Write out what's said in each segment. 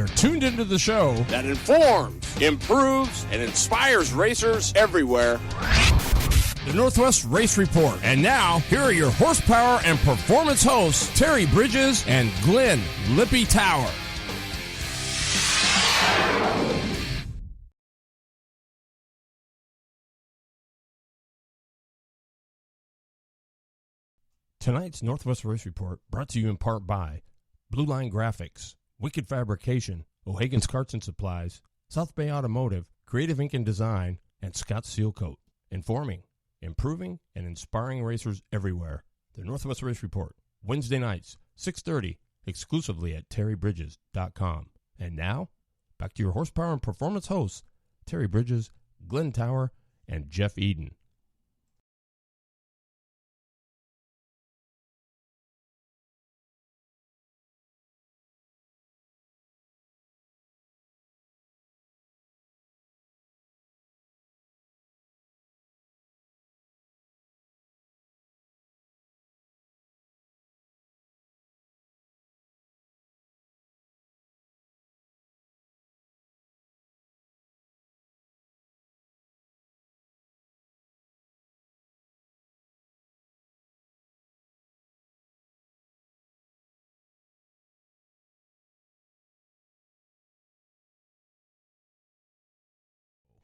you're tuned into the show that informs, improves, and inspires racers everywhere. The Northwest Race Report. And now, here are your horsepower and performance hosts, Terry Bridges and Glenn Lippy Tower. Tonight's Northwest Race Report brought to you in part by Blue Line Graphics, Wicked Fabrication, O'Hagan's Carts and Supplies, South Bay Automotive, Creative Ink and Design, and Scott Seal Coat. Informing, improving, and inspiring racers everywhere. The Northwest Race Report, Wednesday nights, 6:30, exclusively at terrybridges.com. And now, back to your horsepower and performance hosts, Terry Bridges, Glenn Tower, and Jeff Eden.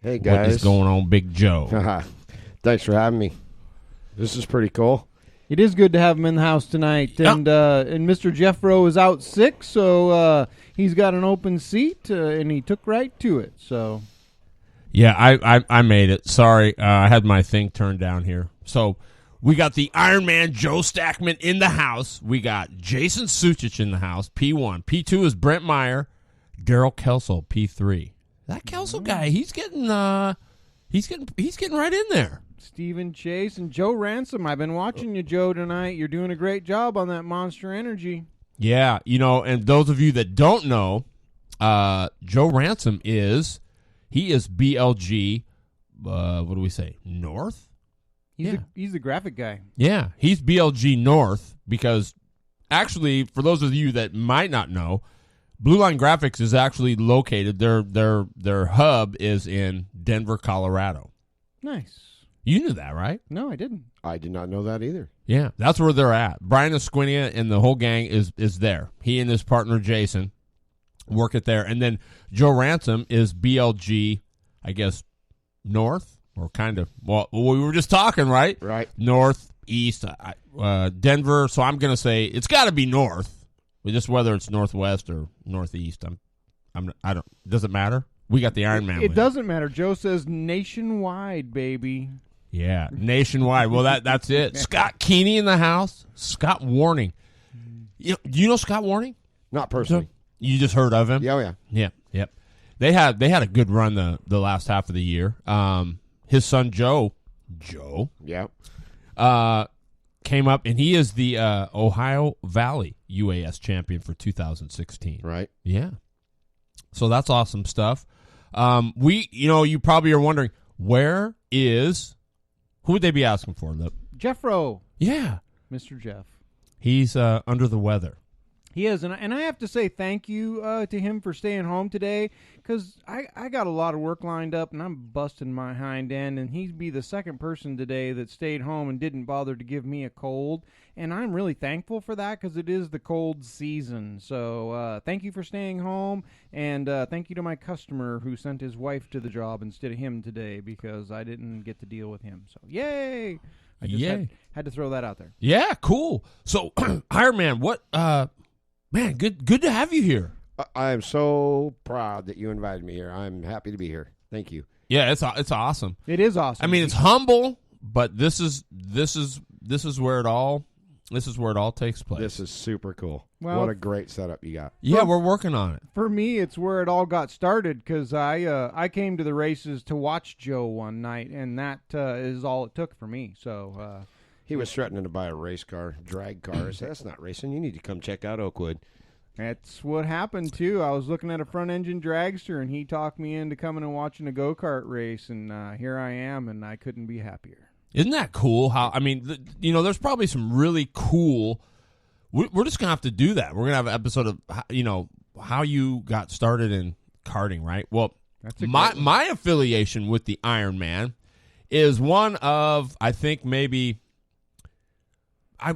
Hey guys, What is going on, Big Joe? Thanks for having me. This is pretty cool. It is good to have him in the house tonight, and Mr. Jeffro is out sick, so he's got an open seat, and he took right to it. So, yeah, I made it. Sorry, I had my thing turned down here. So we got the Ironman Joe Stackman in the house. We got Jason Suchich in the house. P1, P2 is Brent Meyer, Daryl Kelsel, P3. That Kelso guy, he's getting right in there. Stephen Chase and Joe Ransom. I've been watching you, Joe, tonight. You're doing a great job on that Monster Energy. Yeah, and those of you that don't know, Joe Ransom is BLG. What do we say? North. He's the graphic guy. Yeah, he's BLG North because actually, for those of you that might not know, Blue Line Graphics is actually located. Their hub is in Denver, Colorado. Nice. You knew that, right? No, I didn't. I did not know that either. Yeah, that's where they're at. Brian Esquinia and the whole gang is there. He and his partner Jason work it there, and then Joe Ransom is BLG, I guess, North or kind of. Well, we were just talking, right? Right. North, East, Denver. So I'm gonna say it's got to be North. Just whether it's Northwest or Northeast, I don't. Does it matter? We got the Ironman. It doesn't matter. Joe says nationwide, baby. Yeah, nationwide. Well, that's it. Scott Keeney in the house. Scott Warning. Do you know Scott Warning? Not personally. You just heard of him? Yeah, oh yeah. Yeah, yep. They had a good run the last half of the year. His son Joe. Yeah. Came up, and he is the Ohio Valley UAS champion for 2016. Right. Yeah. So that's awesome stuff. You probably are wondering, who would they be asking for? Jeffro. Yeah. Mr. Jeff. He's under the weather. He is, and I have to say thank you to him for staying home today, because I got a lot of work lined up, and I'm busting my hind end, and he'd be the second person today that stayed home and didn't bother to give me a cold, and I'm really thankful for that, because it is the cold season. So thank you for staying home, and thank you to my customer who sent his wife to the job instead of him today, because I didn't get to deal with him. So yay! I just had to throw that out there. Yeah, cool. So Ironman, what? Man, good to have you here. I am so proud that you invited me here. I'm happy to be here. Thank you. Yeah, it's awesome. It is awesome. I mean, it's humble, but this is where it all takes place. This is super cool. Well, what a great setup you got. Yeah, we're working on it. For me, it's where it all got started, because I came to the races to watch Joe one night, and that is all it took for me. So he was threatening to buy a race car, drag car. I said, that's not racing. You need to come check out Oakwood. That's what happened, too. I was looking at a front-engine dragster, and he talked me into coming and watching a go-kart race, and here I am, and I couldn't be happier. Isn't that cool? How, I mean, there's probably some really cool. We're just going to have to do that. We're going to have an episode of, how you got started in karting, right? Well, That's a my affiliation with the Ironman is one of, I think, maybe I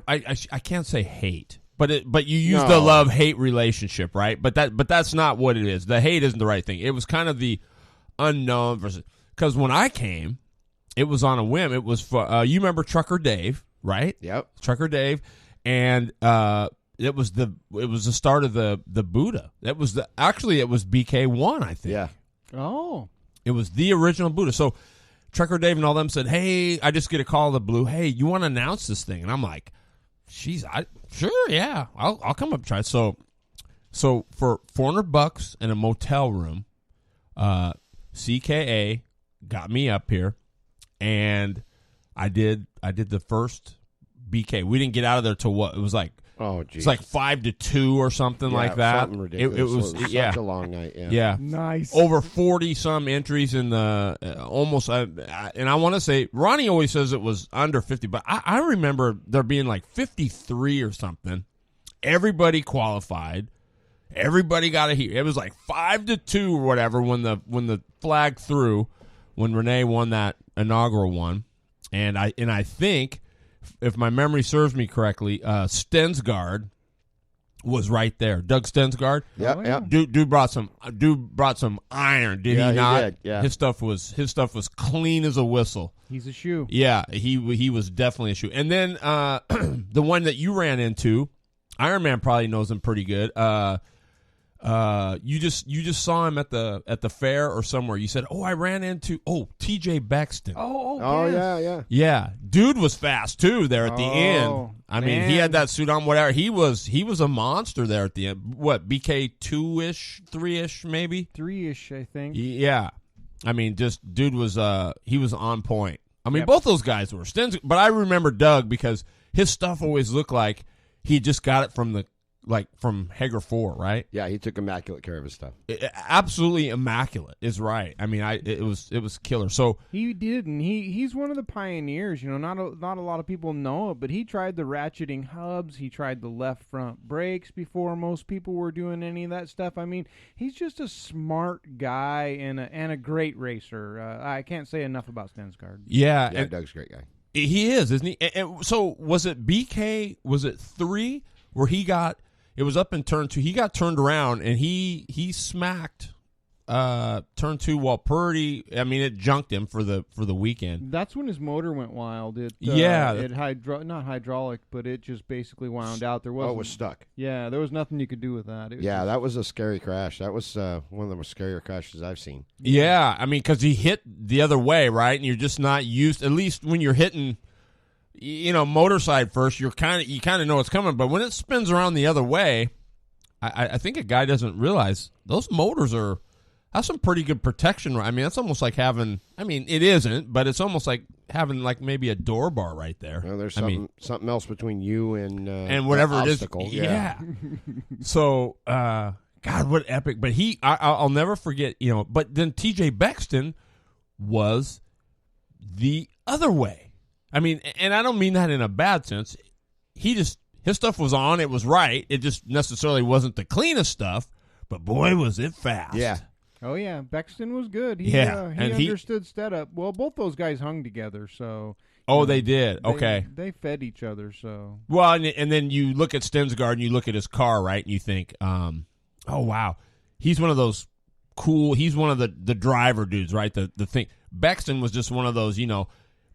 can't say hate, but you use the love-hate relationship, right? But that's not what it is. The hate isn't the right thing. It was kind of the unknown versus, because when I came, it was on a whim. It was for you remember Trucker Dave, right? Yep. Trucker Dave, and it was the start of the Buddha. It was BK1, I think. Yeah. Oh. It was the original Buddha. So Trucker Dave and all them said, "Hey, I just get a call to Blue. Hey, you want to announce this thing?" And I'm like, "Sure, yeah, I'll come up and try it." So for $400 in a motel room, CKA got me up here, and I did the first BK. We didn't get out of there till what? It was like, oh, geez. It's like 5-2 or something like that. Something ridiculous. It was such a long night. Yeah. Yeah. Nice. Over 40 some entries in the almost, and I want to say Ronnie always says it was under 50, but I remember there being like 53 or something. Everybody qualified. Everybody got a heat. It was like 5-2 or whatever when the flag threw when Renee won that inaugural one, and I think, if my memory serves me correctly, Stensgaard was right there. Doug Stensgaard. Yep, yep. Dude brought some iron, did he not? He did, yeah. His stuff was clean as a whistle. He's a shoe. Yeah, he was definitely a shoe. And then the one that you ran into, Ironman probably knows him pretty good. You just saw him at the fair or somewhere. You said, "Oh, I ran into TJ Bexton." Oh, yes. Yeah, dude was fast too there at the end. I mean, he had that suit on. Whatever, he was a monster there at the end. What, BK 2-ish, 3-ish, maybe 3-ish, I think. Yeah, I mean, just dude was he was on point. I mean, both those guys were but I remember Doug because his stuff always looked like he just got it from Hager 4, right? Yeah, he took immaculate care of his stuff. Absolutely immaculate is right. I mean, it was killer. So he did, and he's one of the pioneers. You know, not a lot of people know it, but he tried the ratcheting hubs. He tried the left front brakes before most people were doing any of that stuff. I mean, he's just a smart guy and a great racer. I can't say enough about Stensgaard. Yeah, and Doug's a great guy. He is, isn't he? And so was it BK? Was it 3 where he got? It was up in turn 2. He got turned around, and he smacked turn 2 while Purdy. I mean, it junked him for the weekend. That's when his motor went wild. It not hydraulic, but it just basically wound out. It was stuck. Yeah, there was nothing you could do with that. That was a scary crash. That was one of the most scarier crashes I've seen. Yeah, I mean, because he hit the other way, right, and you're just not used. At least when you're hitting, motor side first, you kind of know it's coming, but when it spins around the other way, I think a guy doesn't realize those motors have some pretty good protection. I mean, it's almost like having. I mean, it isn't, but it's almost like having like maybe a door bar right there. Well, there's something else between you and whatever it obstacle. is. Yeah. So, God, what epic! But I'll never forget. But then TJ Bexton was the other way. I mean, and I don't mean that in a bad sense. His stuff was on. It was right. It just necessarily wasn't the cleanest stuff, but boy, was it fast. Yeah. Oh, yeah. Bexton was good. He understood setup. Well, both those guys hung together, so. Oh, they did. Okay. They fed each other, so. Well, and then you look at Stensgaard and you look at his car, right, and you think, oh, wow. He's one of those cool, he's one of the driver dudes, right? The thing. Bexton was just one of those,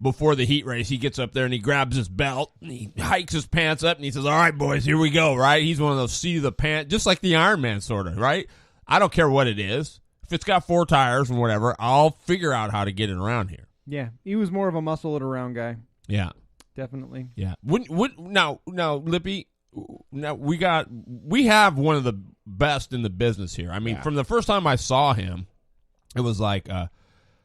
before the heat race, he gets up there and he grabs his belt and he hikes his pants up and he says, "All right, boys, here we go," right? He's one of those seat of the pants, just like the Ironman sort of, right? I don't care what it is. If it's got 4 tires and whatever, I'll figure out how to get it around here. Yeah, he was more of a muscle it around guy. Yeah. Definitely. Yeah. Now, Lippy, now we have one of the best in the business here. I mean, from the first time I saw him, it was like,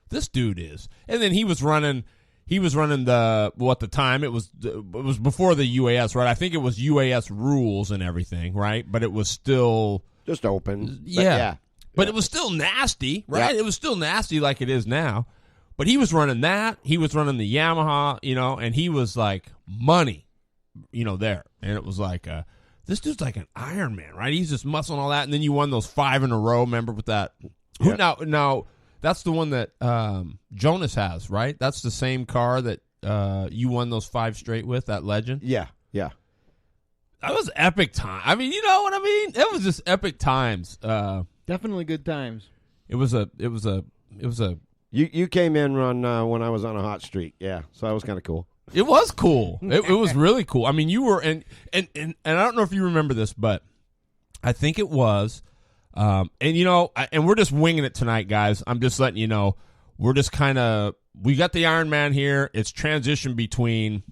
this dude is. And then he was running at the time it was before the UAS, right? I think it was UAS rules and everything, right? But it was still just open. But it was still nasty, right? Yeah. It was still nasty like it is now. But he was running that. He was running the Yamaha, and he was like money, there. And it was like this dude's like an Ironman, right? He's just muscling all that, and then you won those 5 in a row. Remember with that? Yep. Now that's the one that Jonas has, right? That's the same car that you won those 5 straight with. That Legend. Yeah. That was epic time. I mean, you know what I mean? It was just epic times. Definitely good times. It was a. You came in when I was on a hot streak. Yeah, so that was kind of cool. It was cool. It was really cool. I mean, you were and I don't know if you remember this, but I think it was. And we're just winging it tonight, guys. I'm just letting you know. We're just we got the Ironman here. It's transition between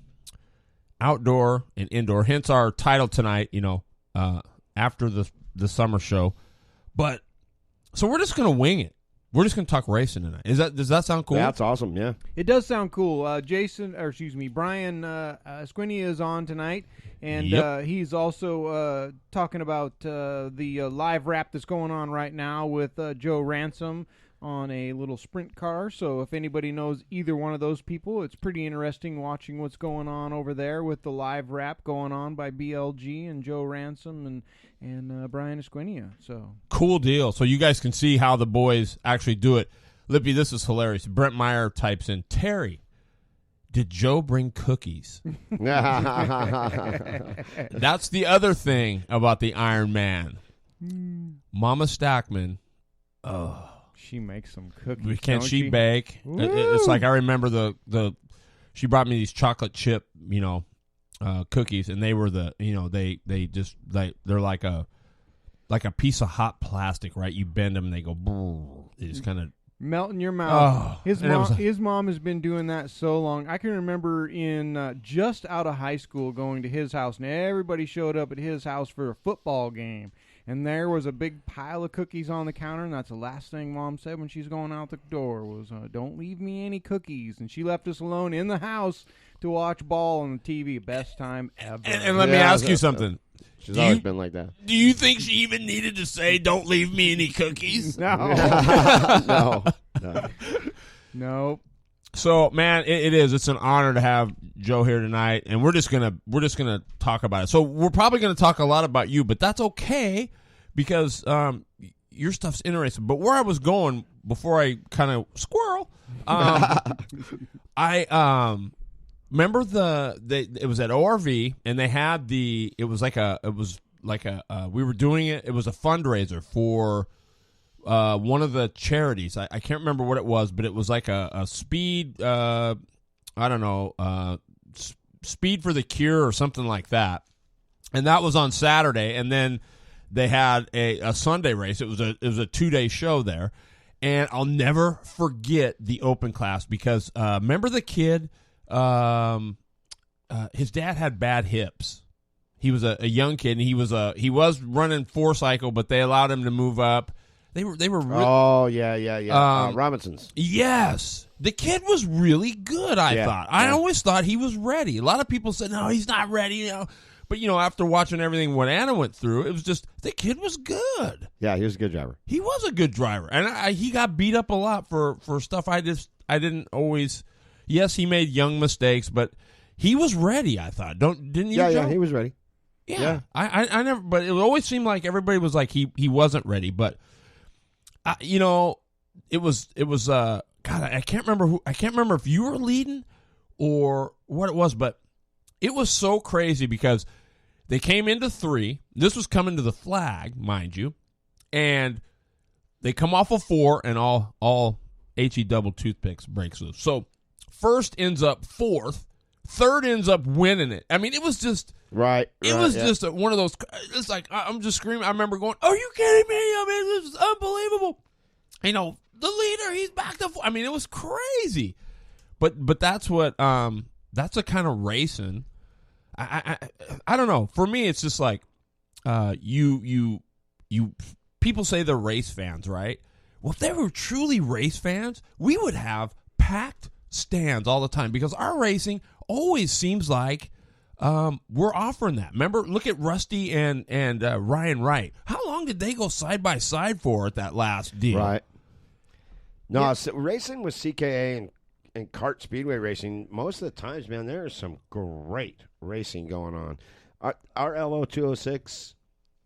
outdoor and indoor. Hence our title tonight. After the summer show, but so we're just gonna wing it. We're just gonna talk racing tonight. Does that sound cool? That's awesome. Yeah, it does sound cool. Brian Squinia is on tonight, and he's also talking about the live rap that's going on right now with Joe Ransom on a little sprint car. So if anybody knows either one of those people, it's pretty interesting watching what's going on over there with the live rap going on by BLG and Joe Ransom and Brian Esquinia. So cool deal. So you guys can see how the boys actually do it. Lippy, this is hilarious. Brent Meyer types in, Terry, did Joe bring cookies? That's the other thing about the Iron Man. Mama Stackman, she makes some cookies. Can she bake? It's like I remember the she brought me these chocolate chip, cookies, and they were they're like a piece of hot plastic, right? You bend them and they go, they just kind of melt in your mouth. Oh, his mom has been doing that so long. I can remember in just out of high school going to his house, and everybody showed up at his house for a football game. And there was a big pile of cookies on the counter, and that's the last thing Mom said when she's going out the door was, don't leave me any cookies. And she left us alone in the house to watch ball on the TV. Best time ever. And let me ask you something. She's always been like that. Do you think she even needed to say, don't leave me any cookies? No. No. So, man, it is. It's an honor to have Joe here tonight, and we're just gonna talk about it. So we're probably gonna talk a lot about you, but that's okay because your stuff's interesting. But where I was going before I kind of squirrel, I remember it was at ORV, and they had we were doing it. It was a fundraiser for one of the charities. I can't remember what it was, but it was like a speed, Speed for the Cure or something like that. And that was on Saturday, and then they had a Sunday race. It was a 2-day show there. And I'll never forget the open class because remember the kid, his dad had bad hips. He was a young kid, and he was running 4-cycle, but they allowed him to move up. They were Robinsons. Yes. The kid was really good, I thought. I always thought he was ready. A lot of people said, no, he's not ready, But, after watching everything what Anna went through, it was just, the kid was good. Yeah, he was a good driver. He was a good driver. And he got beat up a lot for stuff I didn't always, yes, he made young mistakes, but he was ready, I thought. Didn't you, Joe? Yeah, he was ready. Yeah. I never, but it always seemed like everybody was like he wasn't ready, but it was God, I can't remember if you were leading or what it was, but it was so crazy because they came into 3. This was coming to the flag, mind you, and they come off of 4, and all HE double toothpicks breaks loose. So first ends up 4th, third ends up winning it. I mean, it was just right. It was just one of those. It's like I'm just screaming. I remember going, "Are you kidding me? I mean, this is unbelievable." The leader, he's back to. I mean, it was crazy. But that's what that's a kind of racing. I don't know. For me, it's just like you people say they're race fans, right? Well, if they were truly race fans, we would have packed stands all the time because our racing always seems like we're offering that. Remember, look at Rusty and Ryan Wright. How long did they go side by side for at that last deal? Right. No, racing with CKA and kart speedway racing, most of the times, man, there is some great racing going on. Our LO 206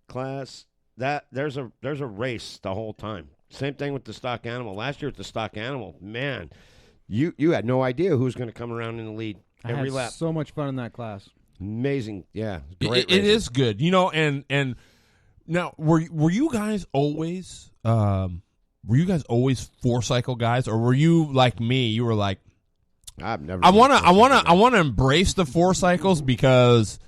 class, there's a race the whole time. Same thing with the stock animal. Last year with the stock animal, man, you had no idea who was going to come around in the lead every lap. So much fun in that class. Amazing, yeah, great. It is good, and now were you guys always 4-cycle guys, or were you like me? You were like, I've never. I want to embrace the 4 cycles because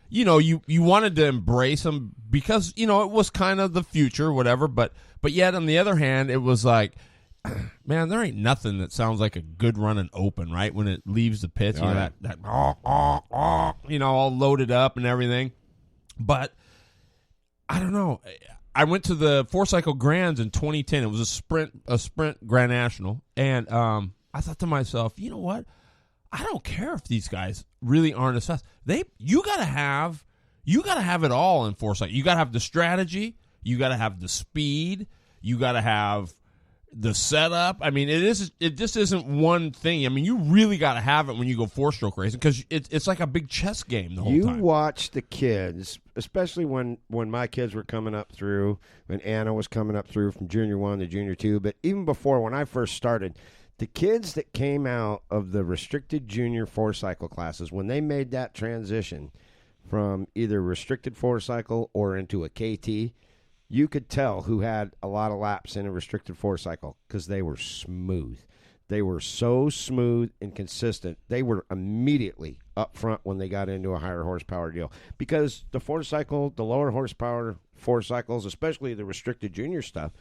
you wanted to embrace them because it was kind of the future, whatever. But yet on the other hand, it was like, man, there ain't nothing that sounds like a good running open, right? When it leaves the pits, that all loaded up and everything. But I don't know. I went to the 4-cycle Grands in 2010. It was a sprint Grand National, and I thought to myself, you know what? I don't care if these guys really aren't as fast. You gotta have it all in 4-cycle. You gotta have the strategy. You gotta have the speed. You gotta have the setup. I mean, it just isn't one thing. I mean, you really gotta have it when you go 4-stroke racing because it's like a big chess game the whole time. You watch the kids, especially when my kids were coming up through, when Anna was coming up through from Junior 1 to Junior 2, but even before when I first started, the kids that came out of the restricted junior 4-cycle classes, when they made that transition from either restricted 4-cycle or into a KT, you could tell who had a lot of laps in a restricted 4-cycle because they were smooth. They were so smooth and consistent. They were immediately up front when they got into a higher horsepower deal because the 4-cycle, the lower horsepower 4-cycles, especially the restricted junior stuff,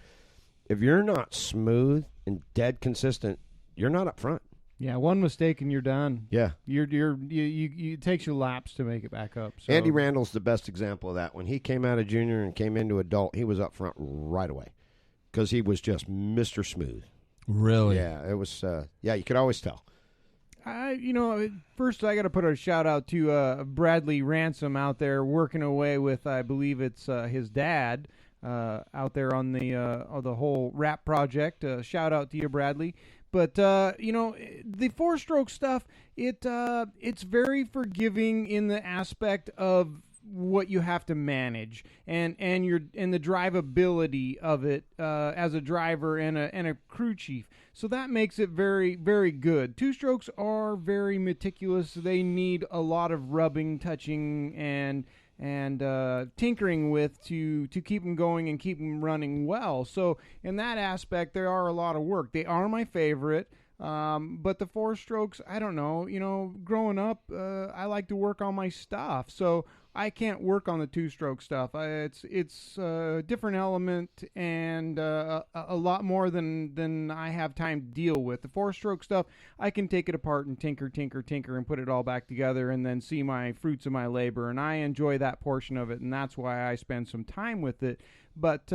if you're not smooth and dead consistent, you're not up front. Yeah, one mistake and you're done. Yeah. It takes you laps to make it back up. So. Andy Randall's the best example of that. When he came out of junior and came into adult, he was up front right away because he was just Mr. Smooth. Really? Yeah, it was. You could always tell. First I got to put a shout out to Bradley Ransom out there working away with, I believe it's his dad. Out there on the whole rap project. Shout out to you, Bradley. But the 4-stroke stuff, it's very forgiving in the aspect of what you have to manage and the drivability of it as a driver and a crew chief. So that makes it very, very good. 2-strokes are very meticulous. They need a lot of rubbing, touching, and tinkering with to keep them going and keep them running well. So in that aspect, there are a lot of work. They are my favorite, but the 4-strokes, I don't know. Growing up, I like to work on my stuff, so I can't work on the 2-stroke stuff. It's a different element and a lot more than I have time to deal with. The 4-stroke stuff, I can take it apart and tinker and put it all back together and then see my fruits of my labor, and I enjoy that portion of it, and that's why I spend some time with it. But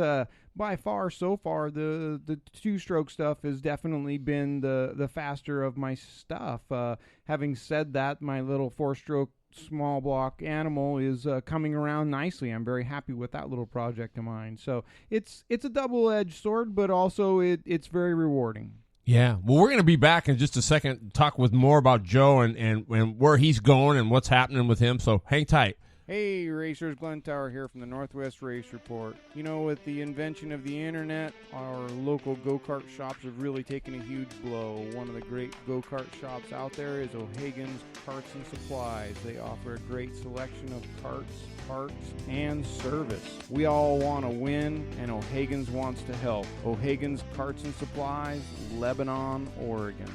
by far, so far, the 2-stroke stuff has definitely been the faster of my stuff. Having said that, my little 4-stroke small block animal is coming around nicely. I'm very happy with that little project of mine. So it's a double-edged sword, but also it's very rewarding. Yeah. Well, we're going to be back in just a second, talk with more about Joe and where he's going and what's happening with him. So hang tight. Hey racers, Glenn Tower here from the Northwest Race Report. With the invention of the internet, our local go-kart shops have really taken a huge blow. One of the great go-kart shops out there is O'Hagan's Carts and Supplies. They offer a great selection of carts, parts, and service. We all want to win, and O'Hagan's wants to help. O'Hagan's Carts and Supplies, Lebanon, Oregon.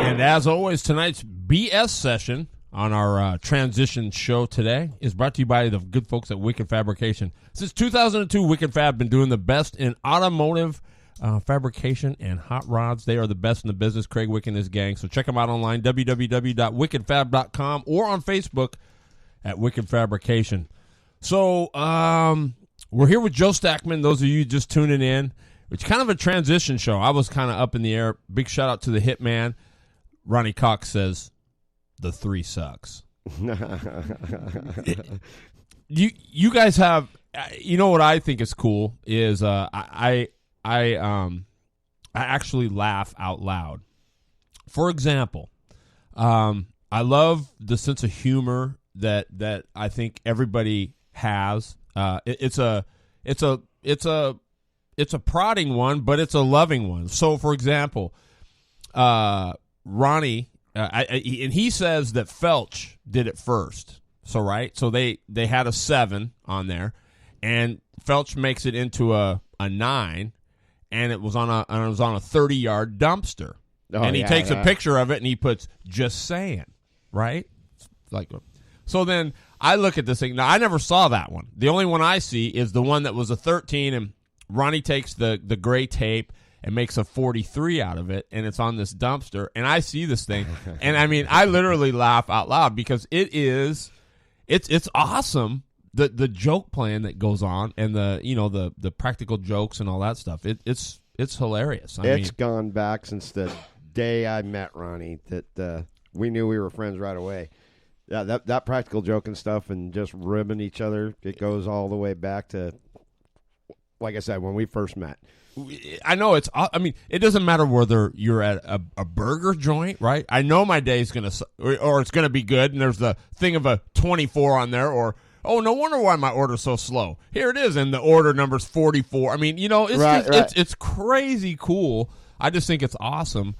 And as always, tonight's BS session on our transition show today is brought to you by the good folks at Wicked Fabrication. Since 2002, Wicked Fab been doing the best in automotive fabrication and hot rods. They are the best in the business, Craig Wick and his gang. So check them out online, www.wickedfab.com, or on Facebook at Wicked Fabrication. So we're here with Joe Stackman, those of you just tuning in. It's kind of a transition show. I was kind of up in the air. Big shout out to the Hitman. Ronnie Cox says, the 3 sucks. You guys have, what I think is cool is I I actually laugh out loud. For example, I love the sense of humor that I think everybody has. It's a prodding one, but it's a loving one. So, for example, Ronnie, and he says that Felch did it first. So, right, so they had a 7 on there, and Felch makes it into a 9, and it was on a 30-yard dumpster. And he takes a picture of it and he puts "just saying," right? So then I look at this thing. Now I never saw that one. The only one I see is the one that was a 13, and Ronnie takes the gray tape and makes a 43 out of it, and it's on this dumpster. And I see this thing, and I mean, I literally laugh out loud because it's awesome. The joke plan that goes on, and the practical jokes and all that stuff. It's hilarious. It's gone back since the day I met Ronnie that we knew we were friends right away. Yeah, that practical joking stuff and just ribbing each other, it goes all the way back to, like I said, when we first met. I know it doesn't matter whether you're at a burger joint, right? I know my day's going to, or it's going to be good, and there's the thing of a 24 on there, or, oh, no wonder why my order's so slow. Here it is, and the order number's 44. I mean, it's crazy cool. I just think it's awesome.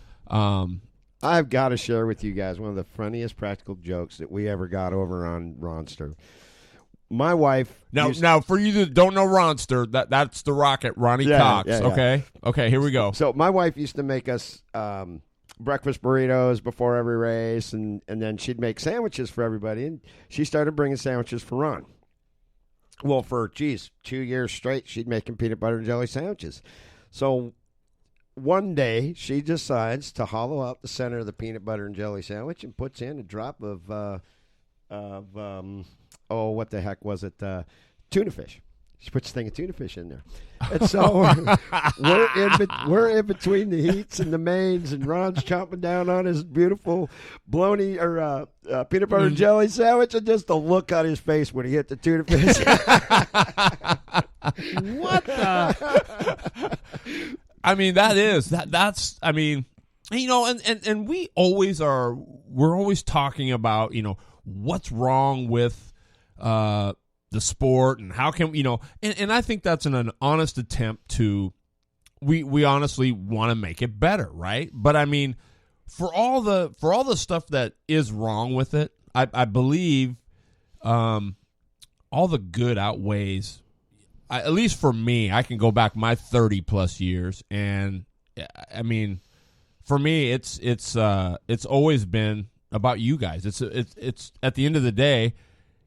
I've got to share with you guys one of the funniest practical jokes that we ever got over on Ronster. My wife. Now, for you that don't know Ronster, that's the Rocket, Ronnie Cox. Yeah. Okay, here we go. So my wife used to make us breakfast burritos before every race, and then she'd make sandwiches for everybody, and she started bringing sandwiches for Ron. Well, for 2 years straight, she'd make him peanut butter and jelly sandwiches. So one day, she decides to hollow out the center of the peanut butter and jelly sandwich and puts in a drop of what the heck was it? Tuna fish. She puts a thing of tuna fish in there. And so we're in between the heats and the mains, and Ron's chomping down on his beautiful bologna or peanut butter and jelly sandwich, and just the look on his face when he hit the tuna fish. What the? I mean, that's I mean, and we're always talking about, what's wrong with the sport and how can, and I think that's an honest attempt to, we honestly want to make it better, right? But I mean, for all the stuff that is wrong with it, I believe all the good outweighs. At least for me, I can go back my 30+ years, and I mean, for me, it's always been about you guys. It's at the end of the day,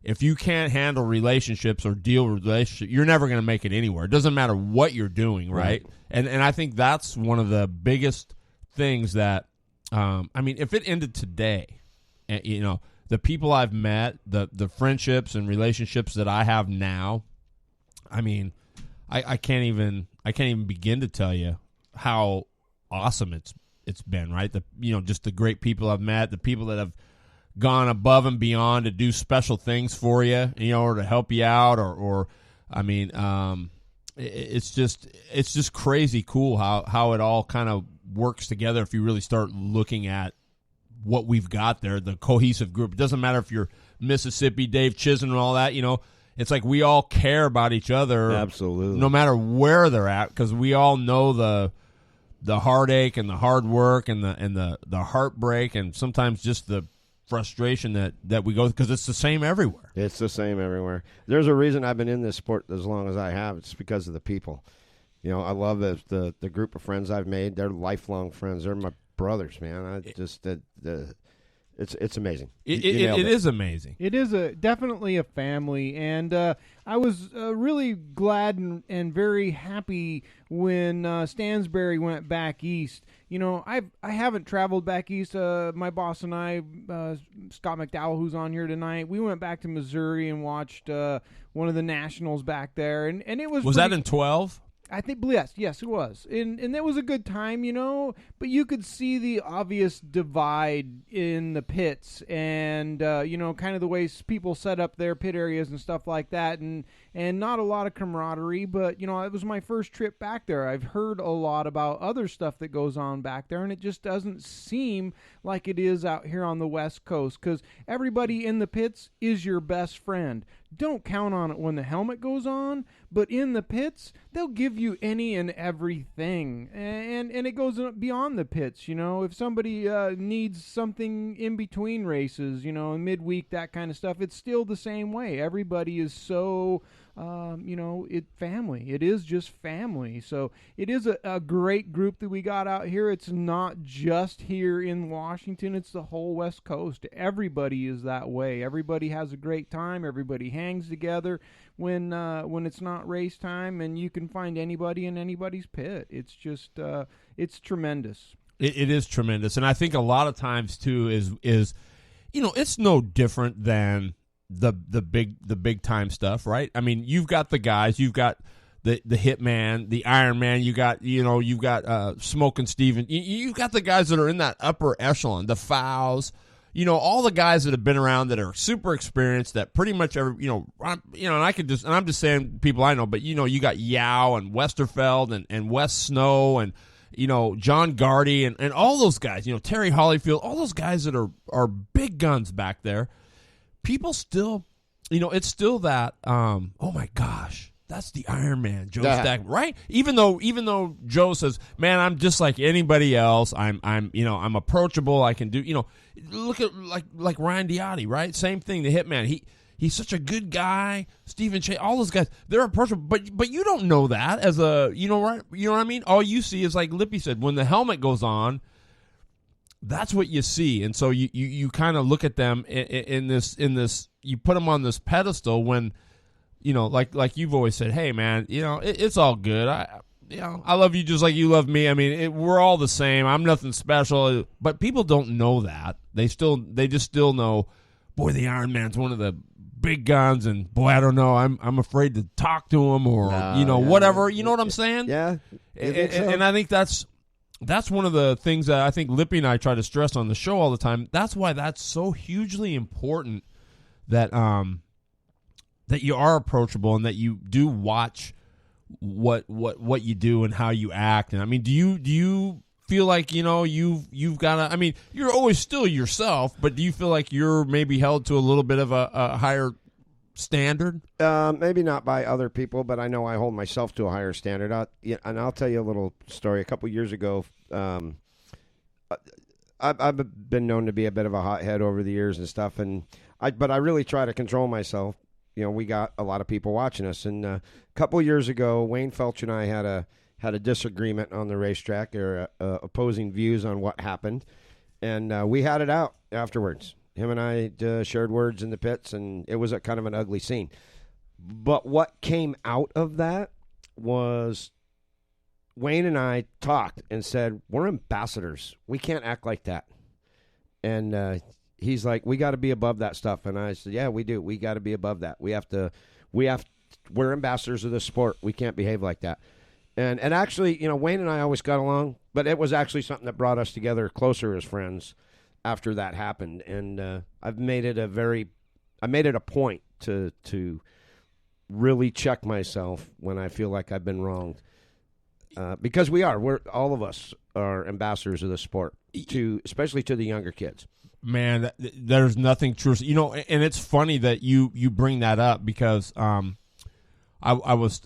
if you can't handle relationships or deal with relationships, you're never going to make it anywhere. It doesn't matter what you're doing, right? And I think that's one of the biggest things that, I mean, if it ended today, the people I've met, the friendships and relationships that I have now, I mean, I can't even begin to tell you how awesome it's been, right? Just the great people I've met, the people that have gone above and beyond to do special things for you, or to help you out, or I mean, it's just crazy cool how it all kind of works together if you really start looking at what we've got there, the cohesive group. It doesn't matter if you're Mississippi, Dave Chisholm, and all that, It's like we all care about each other, absolutely, no matter where they're at, because we all know the heartache and the hard work and the heartbreak and sometimes just the frustration that we go, because it's the same everywhere. It's the same everywhere. There's a reason I've been in this sport as long as I have. It's because of the people. I love the group of friends I've made. They're lifelong friends. They're my brothers, man. It's amazing. It is amazing. It is definitely a family, and I was really glad and very happy when Stansberry went back east. I haven't traveled back east. My boss and I, Scott McDowell, who's on here tonight, we went back to Missouri and watched one of the nationals back there, and it was that in 12? I think, yes, it was. And that was a good time, but you could see the obvious divide in the pits and, kind of the ways people set up their pit areas and stuff like that, and not a lot of camaraderie, but, it was my first trip back there. I've heard a lot about other stuff that goes on back there, and it just doesn't seem like it is out here on the West Coast, because everybody in the pits is your best friend. Don't count on it when the helmet goes on, but in the pits, they'll give you any and everything. And it goes beyond the pits, If somebody needs something in between races, midweek, that kind of stuff, it's still the same way. Everybody is so... family. It is just family. So it is a great group that we got out here. It's not just here in Washington. It's the whole West Coast. Everybody is that way. Everybody has a great time. Everybody hangs together when it's not race time, and you can find anybody in anybody's pit. It's just it's tremendous. It is tremendous, and I think a lot of times too is it's no different than the big time stuff, right? I mean, you've got the guys, you've got the Hitman, the Ironman, you've got Smoking Steven, you've got the guys that are in that upper echelon, the Fouls, all the guys that have been around that are super experienced, that pretty much every, and I'm just saying people I know, but you got Yao and Westerfeld and Wes Snow and John Gardy and all those guys, Terry Hollyfield, all those guys that are big guns back there. People still, it's still that, oh my gosh, that's the Ironman, Joe Stackman, right? Even though Joe says, man, I'm just like anybody else. I'm approachable. I can do, look at like Ryan Diotti, right? Same thing, the Hitman. He's such a good guy. Stephen Shea, all those guys, they're approachable. But you don't know that as a, right? You know what I mean? All you see is, like Lippy said, when the helmet goes on, that's what you see, and so you kind of look at them in this. You put them on this pedestal when, like you've always said, hey man, it's all good. I love you just like you love me. I mean, we're all the same. I'm nothing special, but people don't know that. They just still know, boy, the Iron Man's one of the big guns, and boy, I don't know. I'm afraid to talk to him or whatever. You know what I'm saying? Yeah, and I think that's one of the things that I think Lippy and I try to stress on the show all the time. That's why that's so hugely important that that you are approachable and that you do watch what you do and how you act. And I mean, do you feel like you've got to? I mean, you're always still yourself, but do you feel like you're maybe held to a little bit of a higher standard? Maybe not by other people, but I know I hold myself to a higher standard. And I'll tell you a little story. A couple years ago, I've been known to be a bit of a hothead over the years and stuff, but I really try to control myself. We got a lot of people watching us, and a couple years ago, Wayne Felch and I had a disagreement on the racetrack, or opposing views on what happened, and we had it out afterwards. Him and I shared words in the pits, and it was a kind of an ugly scene. But what came out of that was Wayne and I talked and said, we're ambassadors. We can't act like that. And he's like, we got to be above that stuff. And I said, yeah, we do. We got to be above that. We're ambassadors of the sport. We can't behave like that. And actually, Wayne and I always got along, but it was actually something that brought us together closer as friends after that happened. And I've made it a point to really check myself when I feel like I've been wronged. Because all of us are ambassadors of the sport, especially to the younger kids. Man, there's nothing true. And it's funny that you bring that up, because I was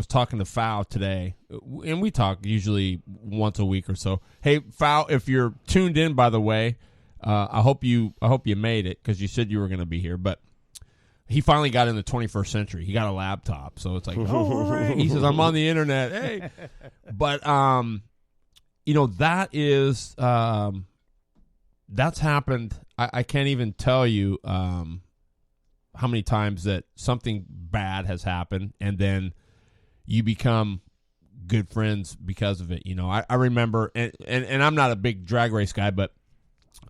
talking to Fowl today, and we talk usually once a week or so. Hey, Fowl, if you're tuned in, by the way, I hope you made it, because you said you were going to be here. But he finally got in the 21st century. He got a laptop, so it's like, oh, all right. He says, I'm on the internet. Hey, but that is that's happened. I can't even tell you how many times that something bad has happened, and then you become good friends because of it. I remember, and I'm not a big drag race guy, but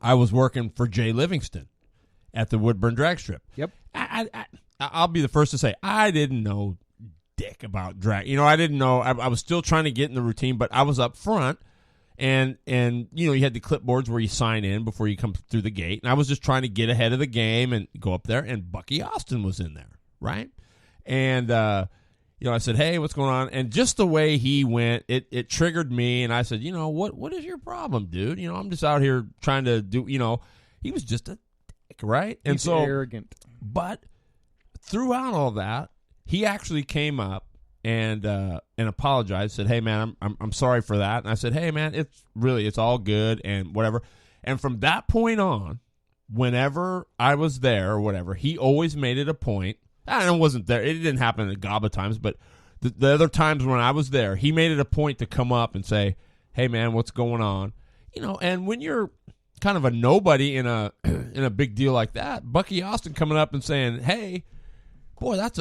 I was working for Jay Livingston at the Woodburn drag strip. Yep. I'll be the first to say, I didn't know dick about drag. I didn't know. I was still trying to get in the routine, but I was up front, and you had the clipboards where you sign in before you come through the gate, and I was just trying to get ahead of the game and go up there, and Bucky Austin was in there, right? And I said, hey, what's going on? And just the way he went, it triggered me, and I said, what is your problem, dude? I'm just out here trying to do. He was just a dick, right? And He's arrogant. But throughout all that, he actually came up and apologized. Said, "Hey, man, I'm sorry for that." And I said, "Hey, man, it's all good and whatever." And from that point on, whenever I was there or whatever, he always made it a point. I wasn't there. It didn't happen a gob of times, but the other times when I was there, he made it a point to come up and say, "Hey, man, what's going on?" And when you're kind of a nobody in a big deal like that, Bucky Austin coming up and saying, "Hey, boy, that's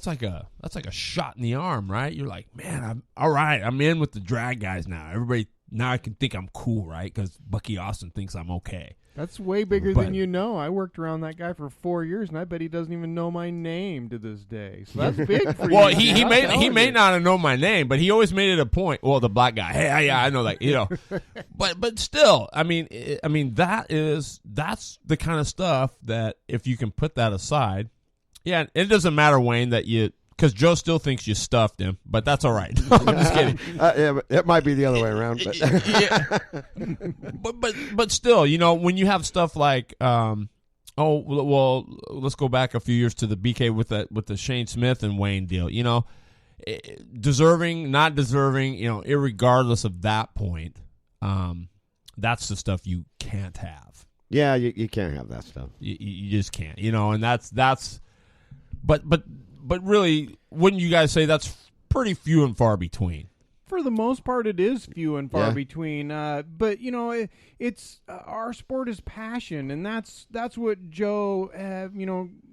like a shot in the arm," right? You're like, man, I'm all right. I'm in with the drag guys now. Everybody now I can think I'm cool, right? Because Bucky Austin thinks I'm okay. That's way bigger than you know. I worked around that guy for 4 years, and I bet he doesn't even know my name to this day. So that's big for you. Well, he may not have known my name, but he always made it a point. Well, the black guy, hey, yeah, I know that, but still, I mean, that's the kind of stuff that if you can put that aside, yeah, it doesn't matter, Wayne, because Joe still thinks you stuffed him, but that's all right. I'm just kidding. Yeah, but it might be the other way around. But yeah. but still, when you have stuff like, let's go back a few years to the BK with the Shane Smith and Wayne deal. Deserving, not deserving, irregardless of that point, that's the stuff you can't have. Yeah, you can't have that stuff. You just can't, and that's. But really, wouldn't you guys say that's pretty few and far between? For the most part, it is few and far between. But it's our sport is passion, and that's what Joe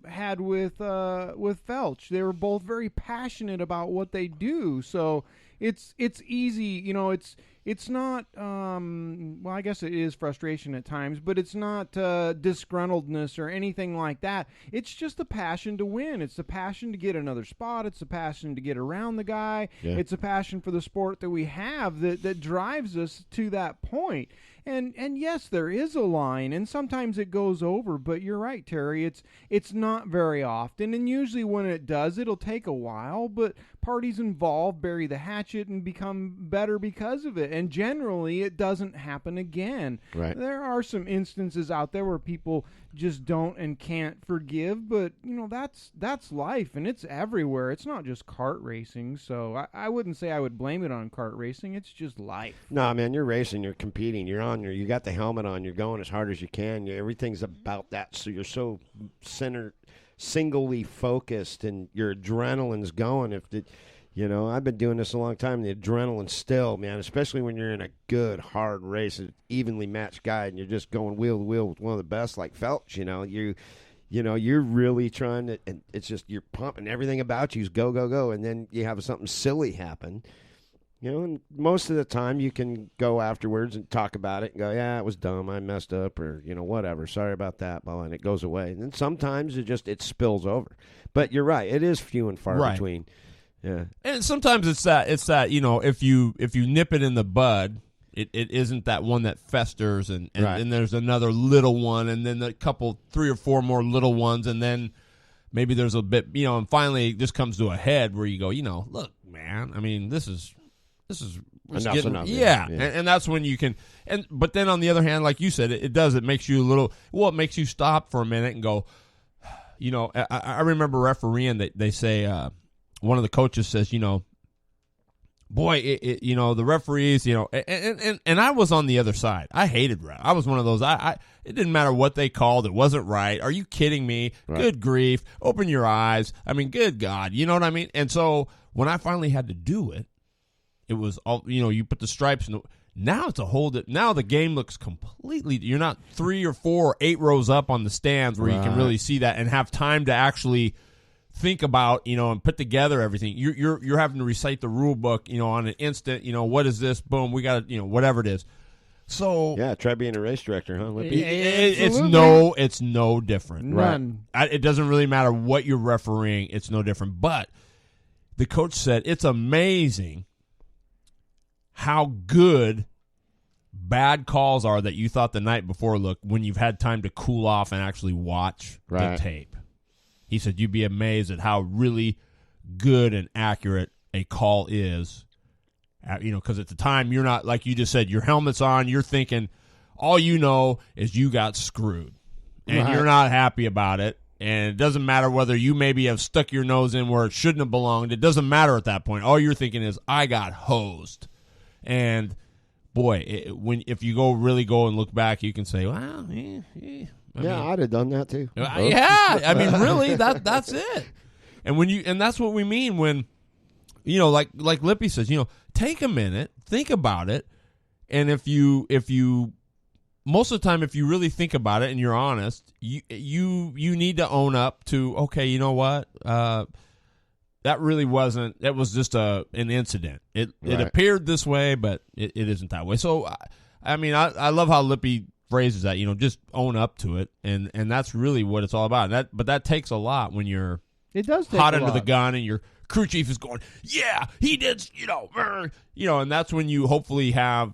had with Felch. They were both very passionate about what they do. So it's easy. It's not, well, I guess it is frustration at times, but it's not disgruntledness or anything like that. It's just the passion to win. It's the passion to get another spot. It's the passion to get around the guy. Yeah. It's a passion for the sport that we have that drives us to that point. And yes, there is a line, and sometimes it goes over, but you're right, Terry. It's not very often, and usually when it does, it'll take a while, but parties involved bury the hatchet and become better because of it, and generally it doesn't happen again. Right. There are some instances out there where people just don't and can't forgive, but that's life, and it's everywhere. It's not just kart racing, so I wouldn't say I would blame it on kart racing. It's just life. No, man, you're racing, you're competing, you got the helmet on, you're going as hard as you can. Everything's about that, so you're so singly focused, and your adrenaline's going. I've been doing this a long time. The adrenaline's still, man, especially when you're in a good, hard race, an evenly matched guy, and you're just going wheel to wheel with one of the best like Felch. You're really trying to, and it's just you're pumping everything about you is go, go, go, and then you have something silly happen. And most of the time you can go afterwards and talk about it and go, yeah, it was dumb, I messed up, or, whatever, sorry about that, and it goes away. And then sometimes it spills over. But you're right, it is few and far between. Yeah. And sometimes it's that, if you nip it in the bud, it isn't that one that festers, and then there's another little one, and then a couple, 3 or 4 more little ones, and then maybe there's a bit, and finally it just comes to a head where you go, look, man, I mean, this is enough. Yeah. And that's when you can, but then on the other hand, like you said, it makes you a little, it makes you stop for a minute and go, I remember refereeing that they say, one of the coaches says, boy, the referees, and I was on the other side. I hated ref. I was one of those, it didn't matter what they called. It wasn't right. Are you kidding me? Right. Good grief. Open your eyes. I mean, good God. You know what I mean? And so when I finally had to do it, it was all, you put the stripes in now it's a whole, now the game looks completely, you're not 3 or 4 or 8 rows up on the stands where you can really see that and have time to actually think about, and put together everything. You're having to recite the rule book, on an instant, what is this? Boom, we got to, whatever it is. So yeah, try being a race director, huh? It's no different. None. Right? It doesn't really matter what you're refereeing. It's no different. But the coach said it's amazing how good bad calls are that you thought the night before look when you've had time to cool off and actually watch the tape. He said you'd be amazed at how really good and accurate a call is. Because at the time you're not, like you just said, your helmet's on, you're thinking all you know is you got screwed. And you're not happy about it. And it doesn't matter whether you maybe have stuck your nose in where it shouldn't have belonged. It doesn't matter at that point. All you're thinking is, I got hosed. And, boy, if you really go and look back, you can say, well, I'd have done that too. Yeah, I mean, really, that's it. And that's what we mean when, like Lippy says, take a minute, think about it, and if you most of the time, if you really think about it and you're honest, you need to own up to, okay, you know what, that really wasn't. That was just an incident. It appeared this way, but it isn't that way. So, I mean, I love how Lippy phrases that. Just own up to it, and that's really what it's all about. But that takes a lot when you're hot under the gun and your crew chief is going, yeah, he did, and that's when you hopefully have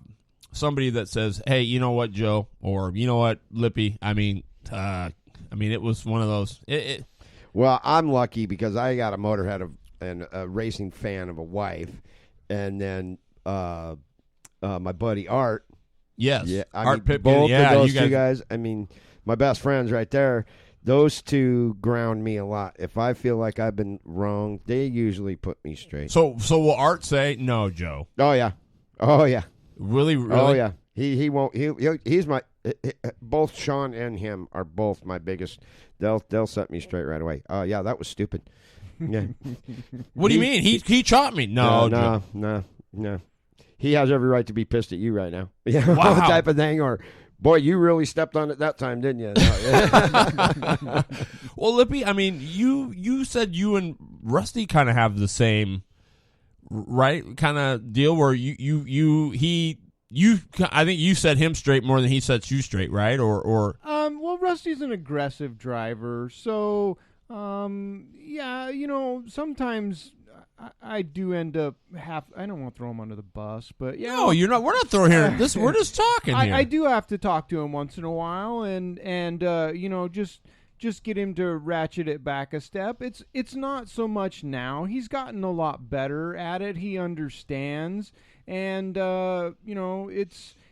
somebody that says, hey, you know what, Joe, or you know what, Lippy, I mean, it was one of those. Well, I'm lucky because I got a motorhead and a racing fan of a wife, and then my buddy Art. Yes, yeah, Art Pipkin. Both yeah, of those you two guys. I mean, my best friends right there. Those two ground me a lot. If I feel like I've been wrong, they usually put me straight. So will Art say no, Joe? Oh yeah. Really? Oh yeah. He won't. He's my. Both Sean and him are both my biggest. They'll set me straight right away. Yeah, that was stupid. Yeah. What do you mean? He chopped me. No. He has every right to be pissed at you right now. Yeah, wow. Type of thing. Or, boy, you really stepped on it that time, didn't you? Well, Lippy, I mean, you said you and Rusty kind of have the same, right, kind of deal where I think you set him straight more than he sets you straight, right? Or well, Rusty's an aggressive driver, so sometimes I do end up I don't want to throw him under the bus, but yeah. No, you're not. We're not throwing here. We're just talking here. I do have to talk to him once in a while, and just get him to ratchet it back a step. It's not so much now. He's gotten a lot better at it. He understands, and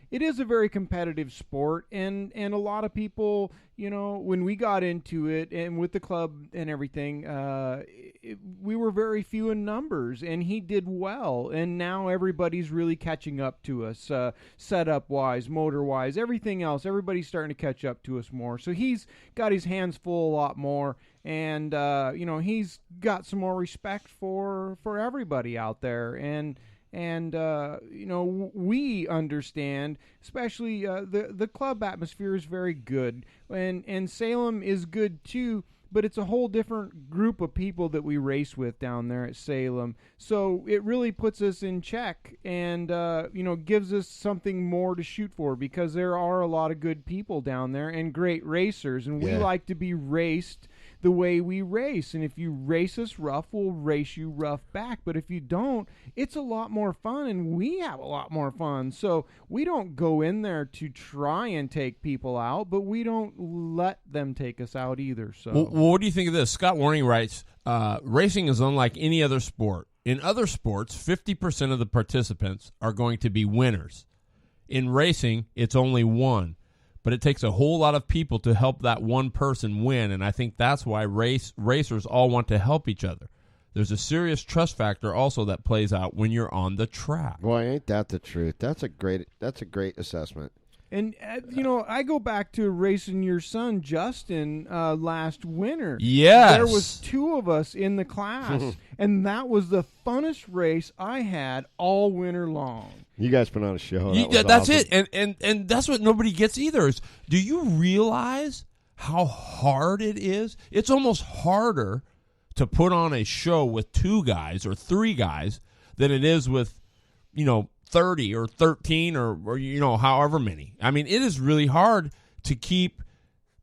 it is a very competitive sport, and a lot of people, when we got into it and with the club and everything, we were very few in numbers, and he did well, and now everybody's really catching up to us, setup-wise, motor-wise, everything else. Everybody's starting to catch up to us more, so he's got his hands full a lot more, and he's got some more respect for everybody out there, and we understand, especially the club atmosphere is very good, and Salem is good too, but it's a whole different group of people that we race with down there at Salem. So it really puts us in check and, gives us something more to shoot for, because there are a lot of good people down there and great racers, and we like to be raced the way we race. And if you race us rough, we'll race you rough back. But if you don't, it's a lot more fun, and we have a lot more fun. So we don't go in there to try and take people out, but we don't let them take us out either. So, well, what do you think of this? Scott Warning writes, racing is unlike any other sport. In other sports, 50% of the participants are going to be winners. In racing, it's only one. But it takes a whole lot of people to help that one person win, and I think that's why racers all want to help each other. There's a serious trust factor also that plays out when you're on the track. Boy, ain't that the truth? That's a great assessment. And, I go back to racing your son, Justin, last winter. Yes. There was two of us in the class, and that was the funnest race I had all winter long. You guys put on a show. That's awesome. it. And that's what nobody gets either is, do you realize how hard it is? It's almost harder to put on a show with two guys or three guys than it is with, 30 or 13 or however many. I mean, it is really hard to keep,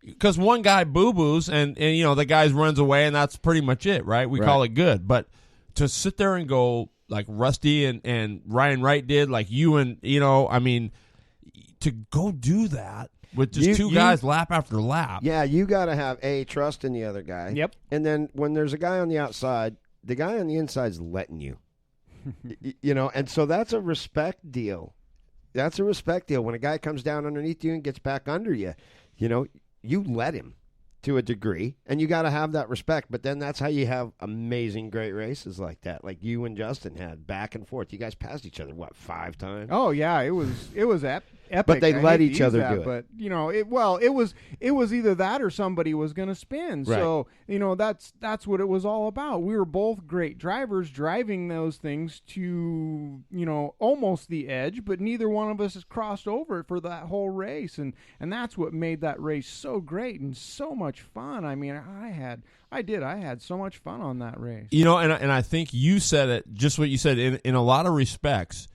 because one guy boo-boos and the guy runs away, and that's pretty much it, right? We call it good. But to sit there and go like Rusty and Ryan Wright did, like you and, I mean, to go do that with just two guys lap after lap. Yeah, you got to have trust in the other guy. Yep. And then when there's a guy on the outside, the guy on the inside's letting you. And so that's a respect deal. That's a respect deal. When a guy comes down underneath you and gets back under you, you let him to a degree, and you got to have that respect. But then that's how you have amazing, great races like that, like you and Justin had back and forth. You guys passed each other, 5 times? Oh yeah, it was epic. But they let each other that, do it. But it was either that or somebody was going to spin. Right. So that's what it was all about. We were both great drivers, driving those things to almost the edge, but neither one of us has crossed over it for that whole race, and that's what made that race so great and so much fun. I mean, I had so much fun on that race. And I think you said it just what you said in a lot of respects.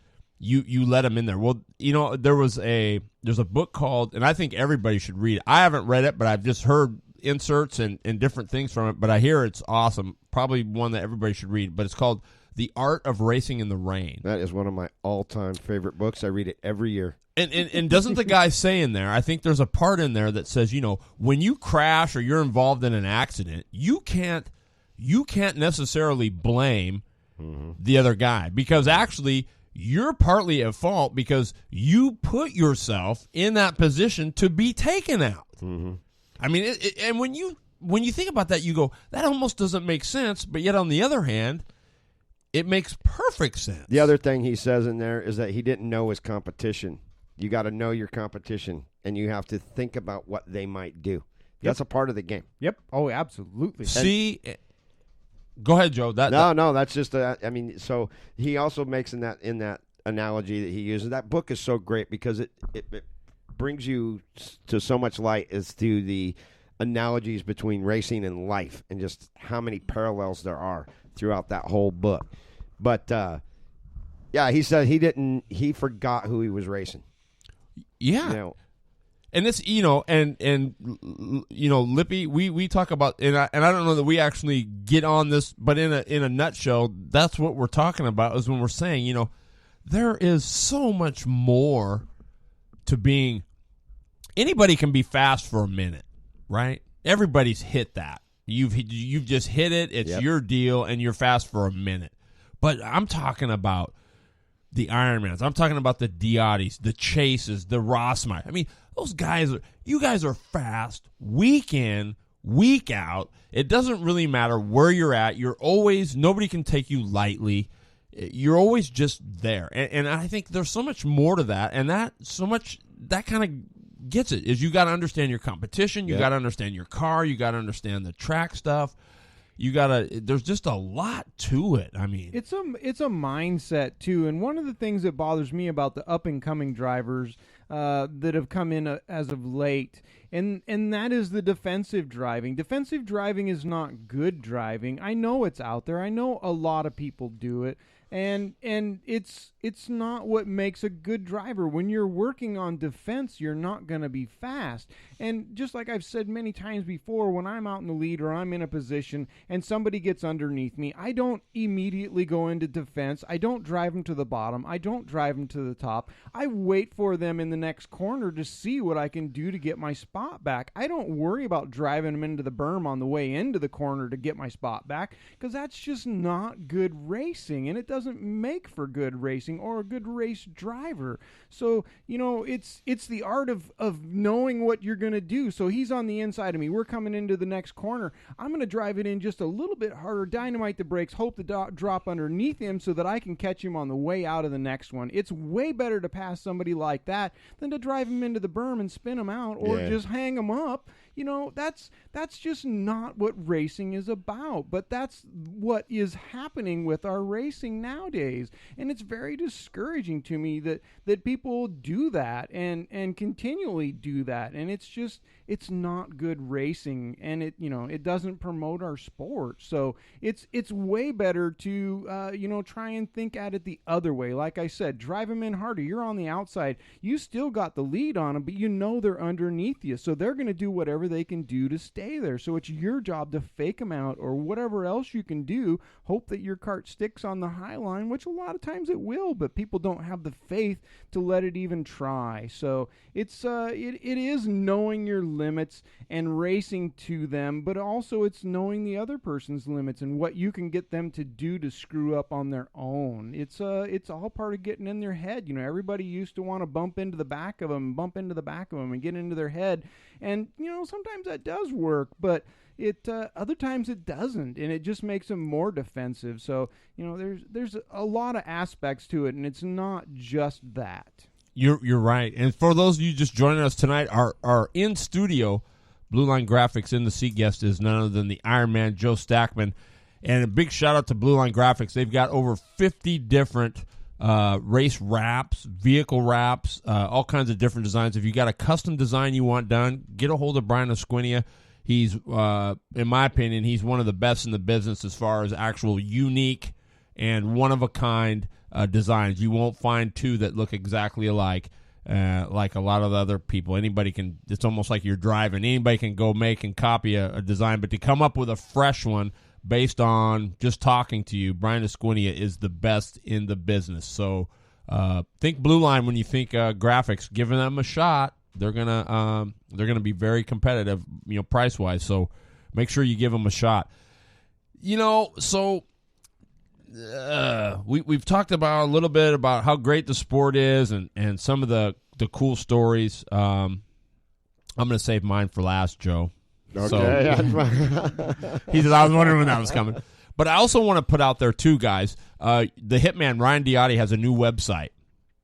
You let him in there. Well, there's a book called, and I think everybody should read it. I haven't read it, but I've just heard inserts and different things from it. But I hear it's awesome. Probably one that everybody should read. But it's called The Art of Racing in the Rain. That is one of my all-time favorite books. I read it every year. And doesn't the guy say in there, I think there's a part in there that says, when you crash or you're involved in an accident, you can't necessarily blame the other guy, because actually you're partly at fault because you put yourself in that position to be taken out. Mm-hmm. I mean, and when you think about that, you go, that almost doesn't make sense, but yet on the other hand, it makes perfect sense. The other thing he says in there is that he didn't know his competition. You got to know your competition, and you have to think about what they might do. That's a part of the game. Yep. Oh, absolutely. See, go ahead, Joe. No, that's just so he also makes in that analogy that he uses. That book is so great because it brings you to so much light as to the analogies between racing and life and just how many parallels there are throughout that whole book. But he said he forgot who he was racing. Yeah. And this, and Lippy, we talk about, and I don't know that we actually get on this, but in a nutshell, that's what we're talking about is when we're saying, there is so much more to being. Anybody can be fast for a minute, right? Everybody's hit that. You've just hit it. It's your deal, and you're fast for a minute. But I'm talking about the Ironmans. I'm talking about the Diottis, the Chases, the Rossmeyer. I mean, those guys, you guys are fast week in, week out. It doesn't really matter where you're at. Nobody can take you lightly. You're always just there. And I think there's so much more to that. And that kind of gets it, is you got to understand your competition. You got to understand your car. You got to understand the track stuff. There's just a lot to it. I mean, it's a mindset too. And one of the things that bothers me about the up and coming drivers that have come in as of late, and that is the defensive driving. Defensive driving is not good driving. I know it's out there. I know a lot of people do it. And it's not what makes a good driver. When you're working on defense, you're not going to be fast. And just like I've said many times before, when I'm out in the lead or I'm in a position and somebody gets underneath me, I don't immediately go into defense. I don't drive them to the bottom. I don't drive them to the top. I wait for them in the next corner to see what I can do to get my spot back. I don't worry about driving them into the berm on the way into the corner to get my spot back, because that's just not good racing, and it doesn't make for good racing or a good race driver. So, it's the art of knowing what you're going to do. So he's on the inside of me. We're coming into the next corner. I'm going to drive it in just a little bit harder, dynamite the brakes, hope to drop underneath him so that I can catch him on the way out of the next one. It's way better to pass somebody like that than to drive him into the berm and spin him out or just hang him up. That's just not what racing is about. But that's what is happening with our racing nowadays. And it's very discouraging to me that people do that and continually do that. And it's not good racing, and it doesn't promote our sport. So it's way better to try and think at it the other way. Like I said, drive them in harder. You're on the outside. You still got the lead on them, but they're underneath you. So they're going to do whatever they can do to stay there. So it's your job to fake them out or whatever else you can do. Hope that your cart sticks on the high line, which a lot of times it will, but people don't have the faith to let it even try. So it is knowing your limits and racing to them, but also it's knowing the other person's limits and what you can get them to do to screw up on their own. It's all part of getting in their head. You know, everybody used to want to bump into the back of them and get into their head. And, you know, sometimes that does work, but other times it doesn't, and it just makes them more defensive. So, you know, there's a lot of aspects to it, and it's not just that. You're right. And for those of you just joining us tonight, our in studio Blue Line Graphics in the seat guest is none other than the Ironman Joe Stackman. And a big shout out to Blue Line Graphics. They've got over 50 different race wraps, vehicle wraps, all kinds of different designs. If you got a custom design you want done, get a hold of Brian Esquinia. He's, in my opinion, he's one of the best in the business as far as actual unique and one-of-a-kind designs. You won't find two that look exactly alike like a lot of the other people. Anybody can, it's almost like you're driving. Anybody can go make and copy a design, but to come up with a fresh one based on just talking to you, Brian Esquinia is the best in the business. So think Blue Line when you think graphics. Giving them a shot, they're gonna be very competitive, you know, price wise. So make sure you give them a shot. You know, so we've talked about a little bit about how great the sport is and some of the cool stories. I'm gonna save mine for last, Joe. Okay. So, he said, I was wondering when that was coming. But I also want to put out there, too, guys, the Hitman, Ryan Diotti, has a new website.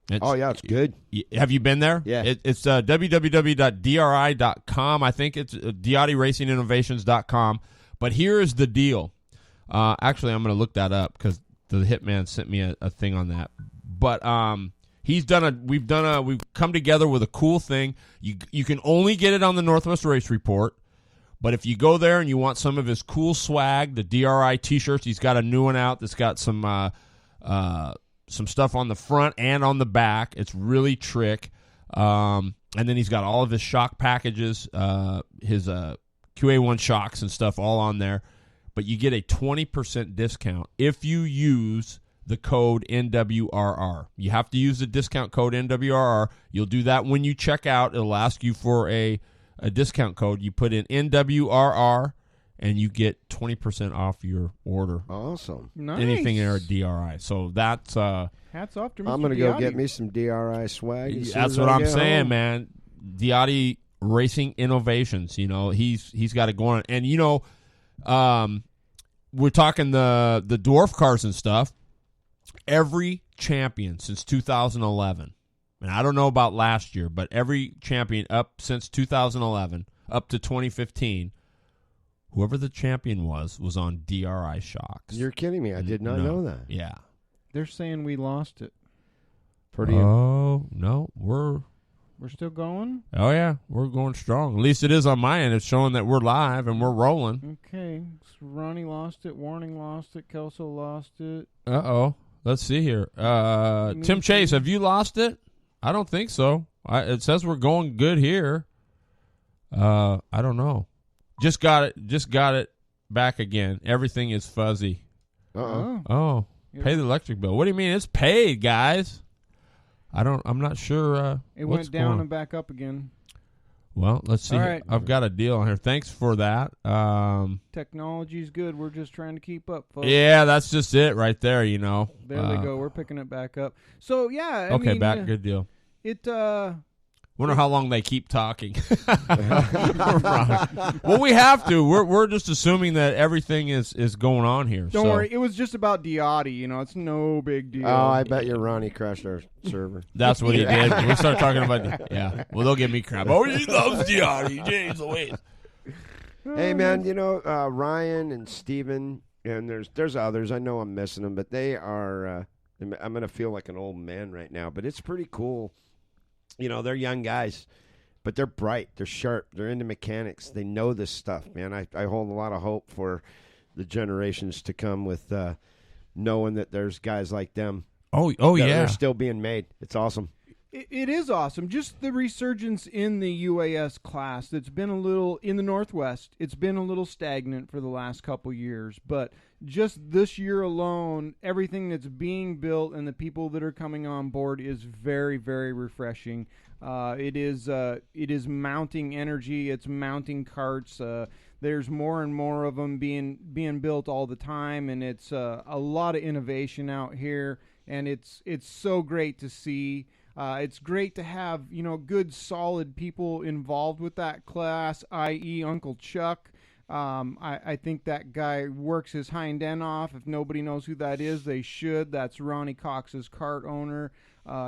It's good. Have you been there? Yeah. It's www.dri.com. I think it's DiottiRacingInnovations.com. But here is the deal. Actually, I'm going to look that up because the Hitman sent me a thing on that. But we've come together with a cool thing. You can only get it on the Northwest Race Report. But if you go there and you want some of his cool swag, the DRI T-shirts, he's got a new one out that's got some stuff on the front and on the back. It's really trick. And then he's got all of his shock packages, his QA1 shocks and stuff all on there. But you get a 20% discount if you use the code NWRR. You have to use the discount code NWRR. You'll do that when you check out. It'll ask you for a discount code. You put in NWRR, and you get 20% off your order. Awesome. Nice. Anything in our DRI. So that's... hats off to Mr. I'm going to Diotti. go get me some DRI swag. That's what I'm saying, man. Diotti Racing Innovations, you know, he's got it going on. And, you know, we're talking the dwarf cars and stuff. Every champion since 2011, and I don't know about last year, but every champion up since 2011, up to 2015, whoever the champion was on DRI shocks. You're kidding me. I did not know that. Yeah. They're saying we lost it. Oh, no. We're still going? Oh, yeah. We're going strong. At least it is on my end. It's showing that we're live and we're rolling. Okay. So Ronnie lost it. Warning lost it. Kelso lost it. Uh-oh. Let's see here. Tim Chase, have you lost it? I don't think so. It says we're going good here. I don't know. Just got it back again. Everything is fuzzy. Uh-oh. Oh, pay the electric bill. What do you mean? It's paid, guys. I'm not sure. It went down and back up again. Well, let's see. All right. I've got a deal on here. Thanks for that. Technology's good. We're just trying to keep up, folks. Yeah, that's just it right there, you know. There they go. We're picking it back up. So, yeah. I mean, back. Good deal. Wonder how long they keep talking. Well, we have to. We're just assuming that everything is going on here. Don't worry. It was just about Diotti. You know, it's no big deal. Oh, I bet you Ronnie crashed our server. That's what he did. We'll start talking about. Yeah. Well, they'll give me crap. Oh, he loves Diotti. Jeez Louise. Hey, man. You know, Ryan and Steven, and there's others. I know I'm missing them, but they are. I'm gonna feel like an old man right now, but it's pretty cool. You know, they're young guys, but they're bright. They're sharp. They're into mechanics. They know this stuff, man. I hold a lot of hope for the generations to come with knowing that there's guys like them. Oh that yeah. are still being made. It's awesome. It is awesome. Just the resurgence in the UAS class that's been a little, in the Northwest, it's been a little stagnant for the last couple years. But just this year alone, everything that's being built and the people that are coming on board is very, very refreshing. It is mounting energy. It's mounting carts. There's more and more of them being built all the time, and it's a lot of innovation out here, and it's so great to see. It's great to have, good, solid people involved with that class, i.e. Uncle Chuck. I think that guy works his hind end off. If nobody knows who that is, they should. That's Ronnie Cox's cart owner.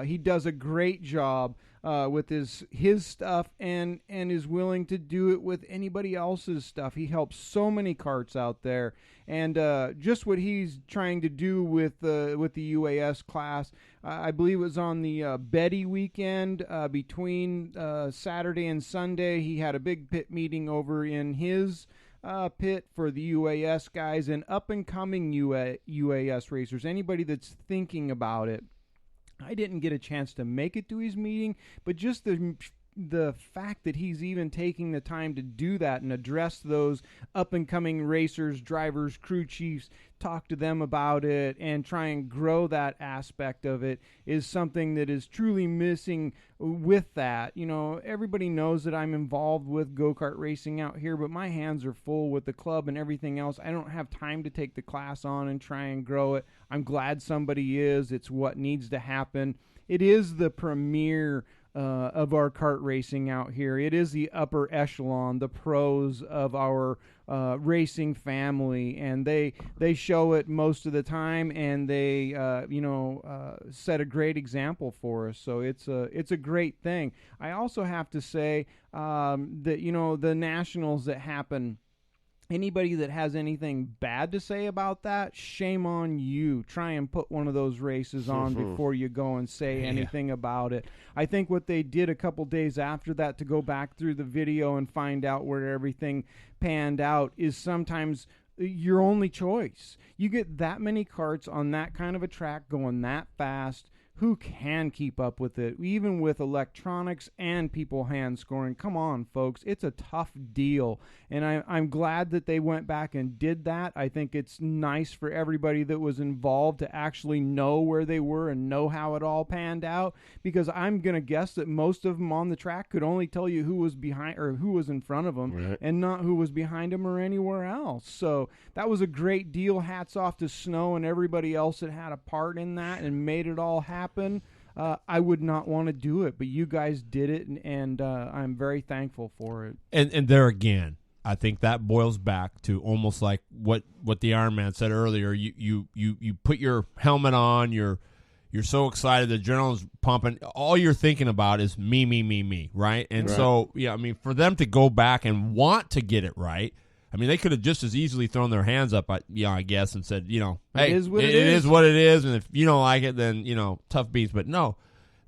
He does a great job with his stuff and is willing to do it with anybody else's stuff. He helps so many carts out there. And just what he's trying to do with the UAS class, I believe it was on the Betty weekend between Saturday and Sunday. He had a big pit meeting over in his pit for the UAS guys and up-and-coming UAS racers, anybody that's thinking about it. I didn't get a chance to make it to his meeting, but just the fact that he's even taking the time to do that and address those up-and-coming racers, drivers, crew chiefs, talk to them about it, and try and grow that aspect of it is something that is truly missing with that. Everybody knows that I'm involved with go-kart racing out here, but my hands are full with the club and everything else. I don't have time to take the class on and try and grow it. I'm glad somebody is. It's what needs to happen. It is the premier of our kart racing out here. It is the upper echelon, the pros of our racing family, and they show it most of the time, and they set a great example for us. So it's a great thing. I also have to say that the nationals that happen. Anybody that has anything bad to say about that, shame on you. Try and put one of those races on before you go and say anything about it. I think what they did a couple days after that to go back through the video and find out where everything panned out is sometimes your only choice. You get that many carts on that kind of a track going that fast. Who can keep up with it, even with electronics and people hand scoring? Come on, folks. It's a tough deal. And I'm glad that they went back and did that. I think it's nice for everybody that was involved to actually know where they were and know how it all panned out, because I'm going to guess that most of them on the track could only tell you who was behind or who was in front of them, right, and not who was behind them or anywhere else. So that was a great deal. Hats off to Snow and everybody else that had a part in that and made it all happen. I would not want to do it, but you guys did it, and I'm very thankful for it. And there again, I think that boils back to almost like what the Ironman said earlier. You put your helmet on, you're so excited, the adrenaline's pumping. All you're thinking about is me, right? And right. So, yeah, I mean, for them to go back and want to get it right, I mean, they could have just as easily thrown their hands up, I guess, and said, hey, it is what it is, and if you don't like it, then, tough beats. But no,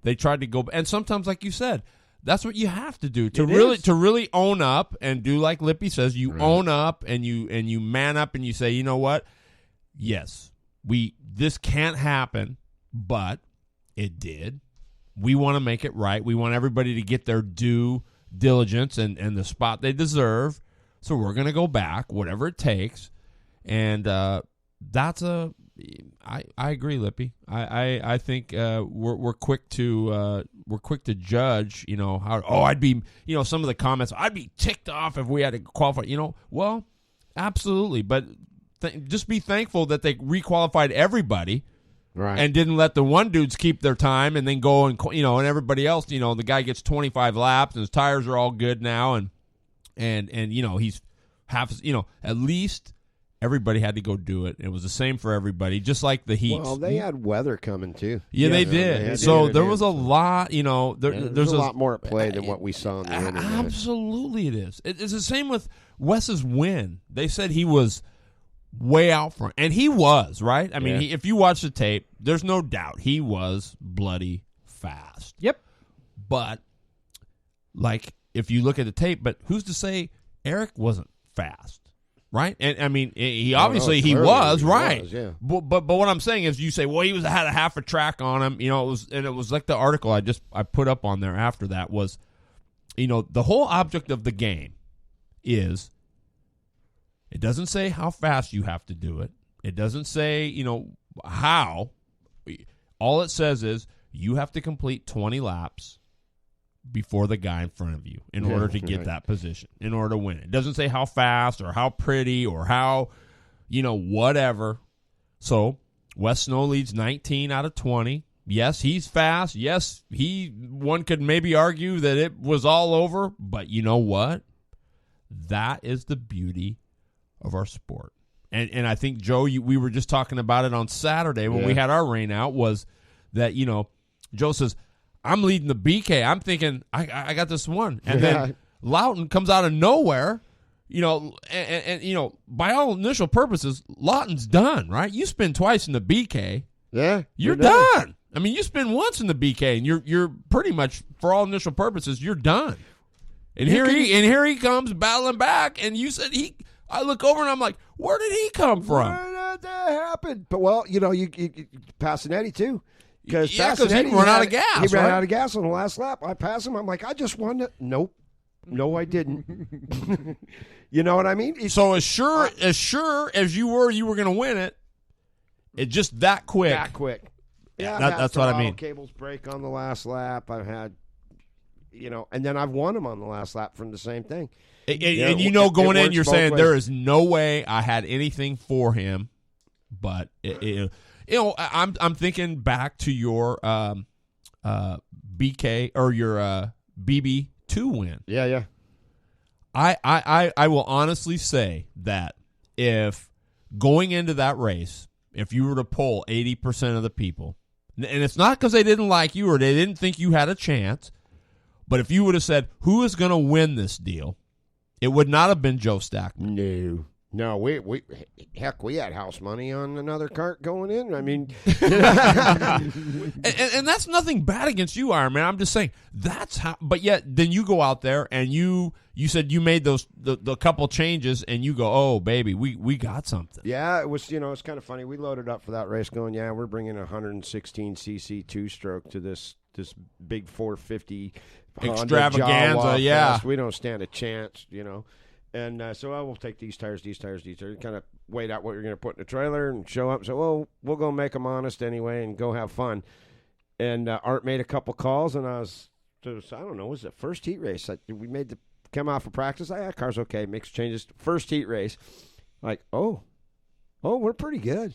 they tried to go, and sometimes, like you said, that's what you have to do to really own up and do like Lippy says. You right. Own up and you man up and you say, you know what? Yes, this can't happen, but it did. We want to make it right. We want everybody to get their due diligence and the spot they deserve. So we're going to go back, whatever it takes, and I agree, Lippy. I think we're quick to judge. I'd be some of the comments. I'd be ticked off if we had to qualify. Well, absolutely, but just be thankful that they requalified everybody. Right. And didn't let the one dudes keep their time and then go and and everybody else. The guy gets 25 laps and his tires are all good now and he's half, at least everybody had to go do it. It was the same for everybody, just like the heats. Well, they had weather coming too. Yeah, they did. So there was a lot, there's a lot more at play than what we saw on the internet. Absolutely it is. It's the same with Wes's win. They said he was way out front, and he was, right? I mean, if you watch the tape, there's no doubt he was bloody fast. Yep. But, if you look at the tape, but who's to say Eric wasn't fast? right? And I mean, he obviously he clearly was he right. was, yeah. But what I'm saying is, you say, well, he had a half a track on him. You know, it was like the article I put up on there after that was, you know, the whole object of the game is, it doesn't say how fast you have to do it. It doesn't say, you know, how. All it says is you have to complete 20 laps before the guy in front of you in order to get that position, in order to win. It doesn't say how fast or how pretty or how, you know, whatever. So Wes Snow leads 19 out of 20. Yes, he's fast. Yes, one could maybe argue that it was all over, but you know what? That is the beauty of our sport. And I think, Joe, we were just talking about it on Saturday when we had our rain out, was that, you know, Joe says, I'm leading the BK. I'm thinking, I got this one. And then Lawton comes out of nowhere, you know, and you know, by all initial purposes, Lawton's done, right? You spin twice in the BK. Yeah. You're done. I mean, you spin once in the BK, and you're pretty much, for all initial purposes, you're done. And here he comes battling back, and you said I look over and I'm like, where did he come from? Where did that happen? But, well, you know, you Passanetti, too. Because he ran out of gas. He ran out of gas on the last lap. I passed him. I'm like, I just won it. Nope. No, I didn't. You know what I mean? So as sure as you were going to win it, it just that quick. That quick. Yeah, that's what I mean. Cables break on the last lap. I've had, you know, and then I've won him on the last lap from the same thing. And you know, going in, you're saying there is no way I had anything for him, but you know, I'm thinking back to your BK or your BB2 win. Yeah. I will honestly say that if going into that race, if you were to poll 80% of the people, and it's not because they didn't like you or they didn't think you had a chance, but if you would have said, who is going to win this deal, it would not have been Joe Stackman. No, we had house money on another cart going in. I mean, and that's nothing bad against you, Ironman. I'm just saying that's how. But yet, then you go out there and you said you made the couple changes, and you go, oh baby, we got something. Yeah, it was, you know, it's kind of funny. We loaded up for that race, going, yeah, we're bringing a 116cc two-stroke to this big 450 extravaganza. Honda Yeah, Fest. We don't stand a chance, you know. And so I will take these tires, kind of wait out what you're going to put in the trailer and show up. So, well, we'll go make them honest anyway and go have fun. And Art made a couple calls, and I don't know, was it first heat race? We come out for practice. Car's okay, makes changes. First heat race. Like, oh, we're pretty good.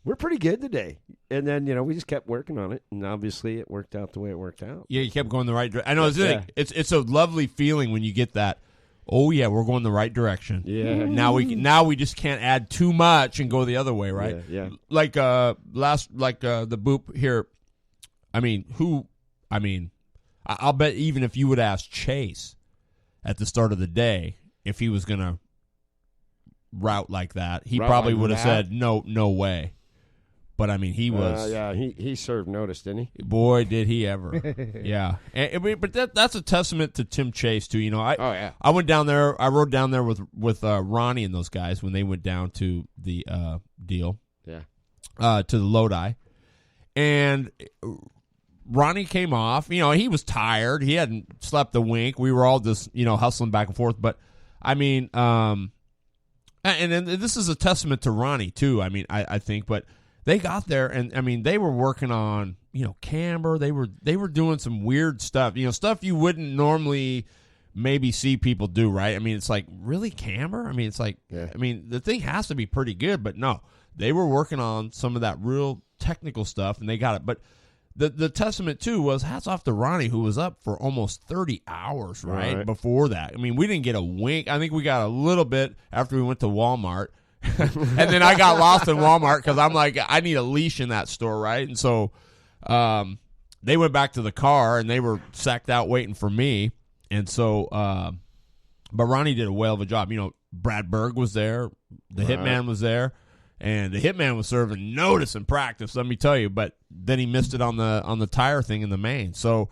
We're pretty good today. And then, you know, we just kept working on it, and obviously it worked out the way it worked out. Yeah, you kept going the right direction. I know, it's a lovely feeling when you get that. Oh yeah, we're going the right direction. Yeah. Now we just can't add too much and go the other way, right? Yeah. Like the boop here. I'll bet even if you would ask Chase at the start of the day if he was gonna route like that, he probably would have said no way. But I mean, he was. He served notice, didn't he? Boy, did he ever! Yeah, but that's a testament to Tim Chase too. You know, I went down there. I rode down there with Ronnie and those guys when they went down to the deal. Yeah. To the Lodi, and Ronnie came off. You know, he was tired. He hadn't slept a wink. We were all just, you know, hustling back and forth. But I mean, and this is a testament to Ronnie too. I mean, I think, but. They got there, and I mean, they were working on, you know, camber. They were doing some weird stuff, you know, stuff you wouldn't normally maybe see people do, right? I mean, it's like, really, camber? I mean, it's like, I mean, the thing has to be pretty good, but no, they were working on some of that real technical stuff, and they got it. But the testament too was hats off to Ronnie, who was up for almost 30 hours, right, before that. I mean, we didn't get a wink. I think we got a little bit after we went to Walmart. And then I got lost in Walmart because I'm like, I need a leash in that store, right? And so they went back to the car, and they were sacked out waiting for me. And so, but Ronnie did a whale of a job. You know, Brad Berg was there. The Hitman was there. And the Hitman was serving notice in practice, let me tell you. But then he missed it on the tire thing in the main. So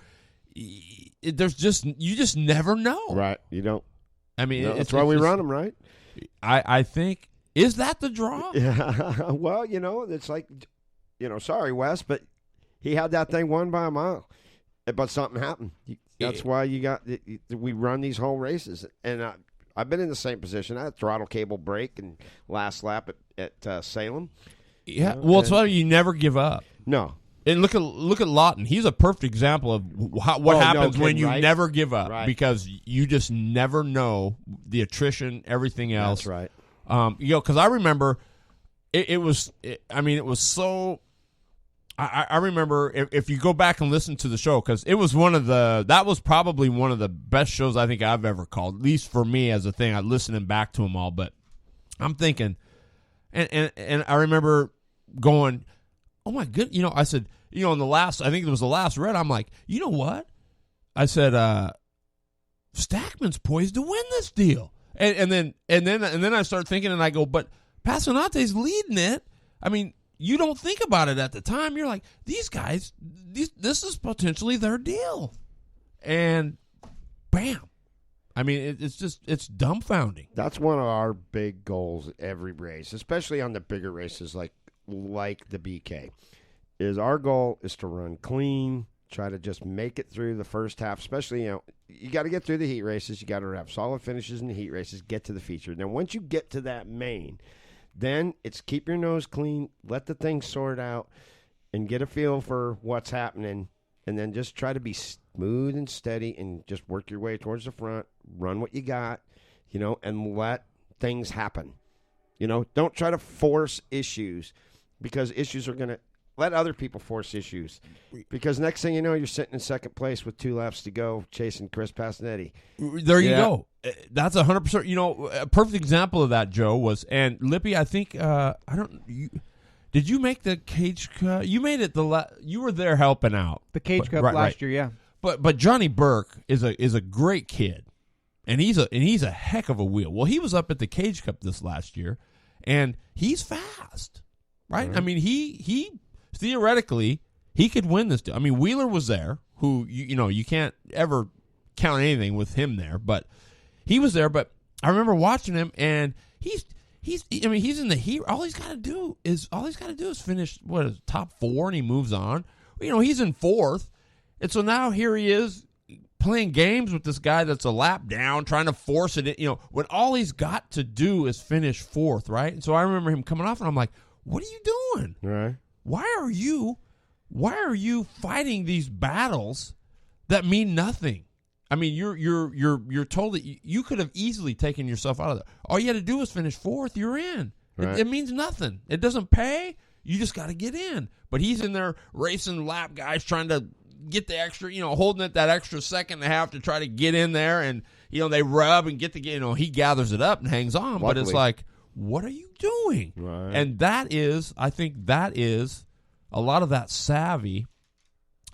you just never know. Right. You don't. I mean, that's why we run them, right? I think, is that the draw? Yeah. Well, it's like, sorry, Wes, but he had that thing won by a mile. But something happened. That's why we run these whole races. And I've been in the same position. I had throttle cable break and last lap at Salem. Yeah. Well, it's why you never give up. No. And look at Lawton. He's a perfect example of what happens when you never give up, because you just never know the attrition, everything else. That's right. Because I remember it was so. I remember if you go back and listen to the show, because it was that was probably one of the best shows I think I've ever called, at least for me as a thing. I listening back to them all, but I'm thinking, and I remember going, oh my goodness, I said, in the last, I think it was the last red, I'm like, you know what? I said, Stackman's poised to win this deal. And then I start thinking, and I go, but Passanante's leading it. I mean, you don't think about it at the time. You're like, these guys, this is potentially their deal. And bam. I mean, it's dumbfounding. That's one of our big goals every race, especially on the bigger races like the BK, is our goal is to run clean, try to just make it through the first half, especially, you got to get through the heat races. You got to have solid finishes in the heat races, get to the feature. Then once you get to that main, then it's keep your nose clean, let the thing sort out, and get a feel for what's happening, and then just try to be smooth and steady and just work your way towards the front, run what you got, and let things happen. Don't try to force issues, because issues are going to let other people force issues, because next thing you know, you're sitting in second place with 2 laps to go chasing Chris Passanetti. There you go. That's 100%. A perfect example of that, Joe, was, and Lippy, I think, did you make the cage cut? You made it you were there helping out. The cage cut last year, yeah. But Johnny Burke is a great kid, and he's a heck of a wheel. Well, he was up at the Cage Cup this last year, and he's fast, right? Mm-hmm. I mean, he theoretically he could win this. I mean, Wheeler was there, who you can't ever count anything with him there, but he was there. But I remember watching him, and he's in the heat. All he's got to do is finish top 4, and he moves on. He's in 4th. And so now here he is playing games with this guy that's a lap down, trying to force it in, when all he's got to do is finish 4th, right? And so I remember him coming off, and I'm like, what are you doing? Right. Why are you fighting these battles that mean nothing? I mean, you're told that you could have easily taken yourself out of there. All you had to do was finish 4th, you're in. Right. It means nothing. It doesn't pay. You just got to get in. But he's in there racing lap guys, trying to get the extra, holding it that extra second and a half to try to get in there, and they rub and get the, he gathers it up and hangs on. Luckily. But it's like, what are you doing? Right. And I think that is a lot of that savvy.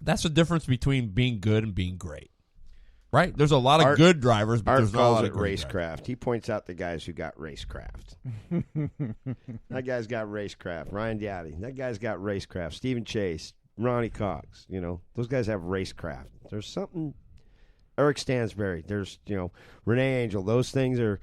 That's the difference between being good and being great, right? There's a lot of good drivers, but there's not a lot of racecraft. Drivers. He points out the guys who got racecraft. That guy's got racecraft. Ryan Dowdy. That guy's got racecraft. Stephen Chase. Ronnie Cox, those guys have racecraft. There's something. Eric Stansberry. There's, Renee Angel. Those things are.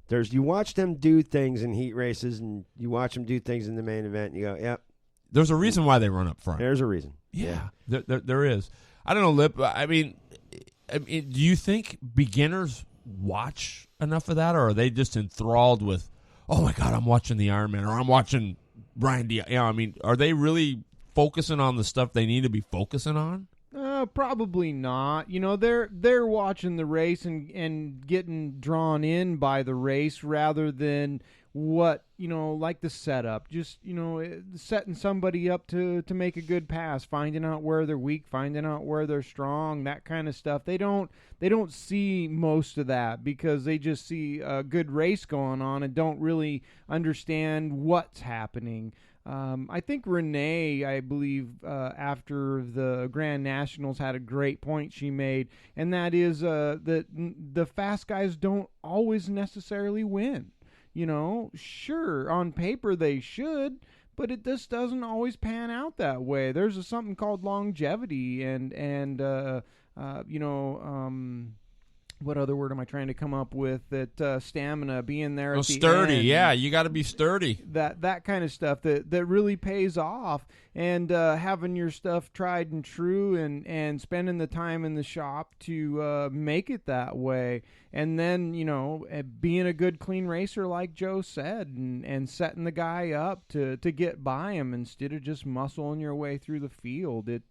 You watch them do things in heat races, and you watch them do things in the main event, and you go, yep. There's a reason why they run up front. There's a reason. Yeah. There is. I don't know, Lip. I mean, do you think beginners watch enough of that, or are they just enthralled with, oh my God, I'm watching the Ironman, or I'm watching Brian Diaz? I mean, are they really focusing on the stuff they need to be focusing on? Probably not. They're watching the race and getting drawn in by the race rather than what, like the setup. Just, setting somebody up to make a good pass, finding out where they're weak, finding out where they're strong, that kind of stuff. They don't see most of that because they just see a good race going on and don't really understand what's happening. I think Renee, I believe, after the Grand Nationals had a great point she made, and that is that the fast guys don't always necessarily win. Sure, on paper they should, but it just doesn't always pan out that way. There's something called longevity and what other word am I trying to come up with? That stamina, being there at the sturdy. end. Yeah, you got to be sturdy. That kind of stuff that really pays off, and having your stuff tried and true, and spending the time in the shop to make it that way, and then being a good clean racer like Joe said, and setting the guy up to get by him instead of just muscling your way through the field. It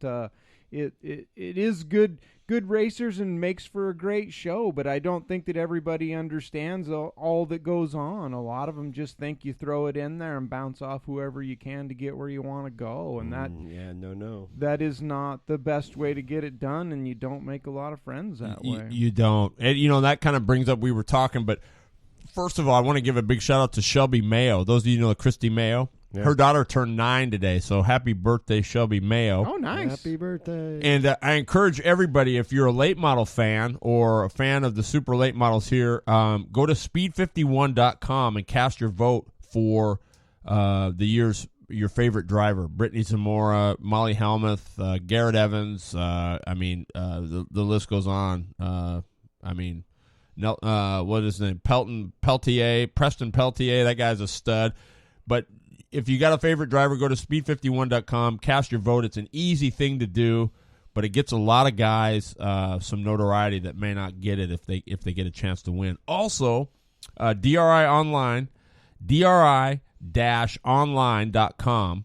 is good racers and makes for a great show, but I don't think that everybody understands all that goes on. A lot of them just think you throw it in there and bounce off whoever you can to get where you want to go, and that is not the best way to get it done, and you don't make a lot of friends that way. You don't. And, that kind of brings up, we were talking, but first of all, I want to give a big shout-out to Shelby Mayo. Those of you who know Christy Mayo. Yeah. Her daughter turned 9 today, so happy birthday, Shelby Mayo. Oh, nice. Happy birthday. And I encourage everybody, if you're a late model fan or a fan of the super late models here, go to speed51.com and cast your vote for your favorite driver. Brittany Zamora, Molly Helmuth, Garrett Evans. The list goes on. What is his name? Preston Peltier. That guy's a stud. But if you got a favorite driver, go to speed51.com, cast your vote. It's an easy thing to do, but it gets a lot of guys some notoriety that may not get it if they get a chance to win. Also, DRI Online, DRI-online.com.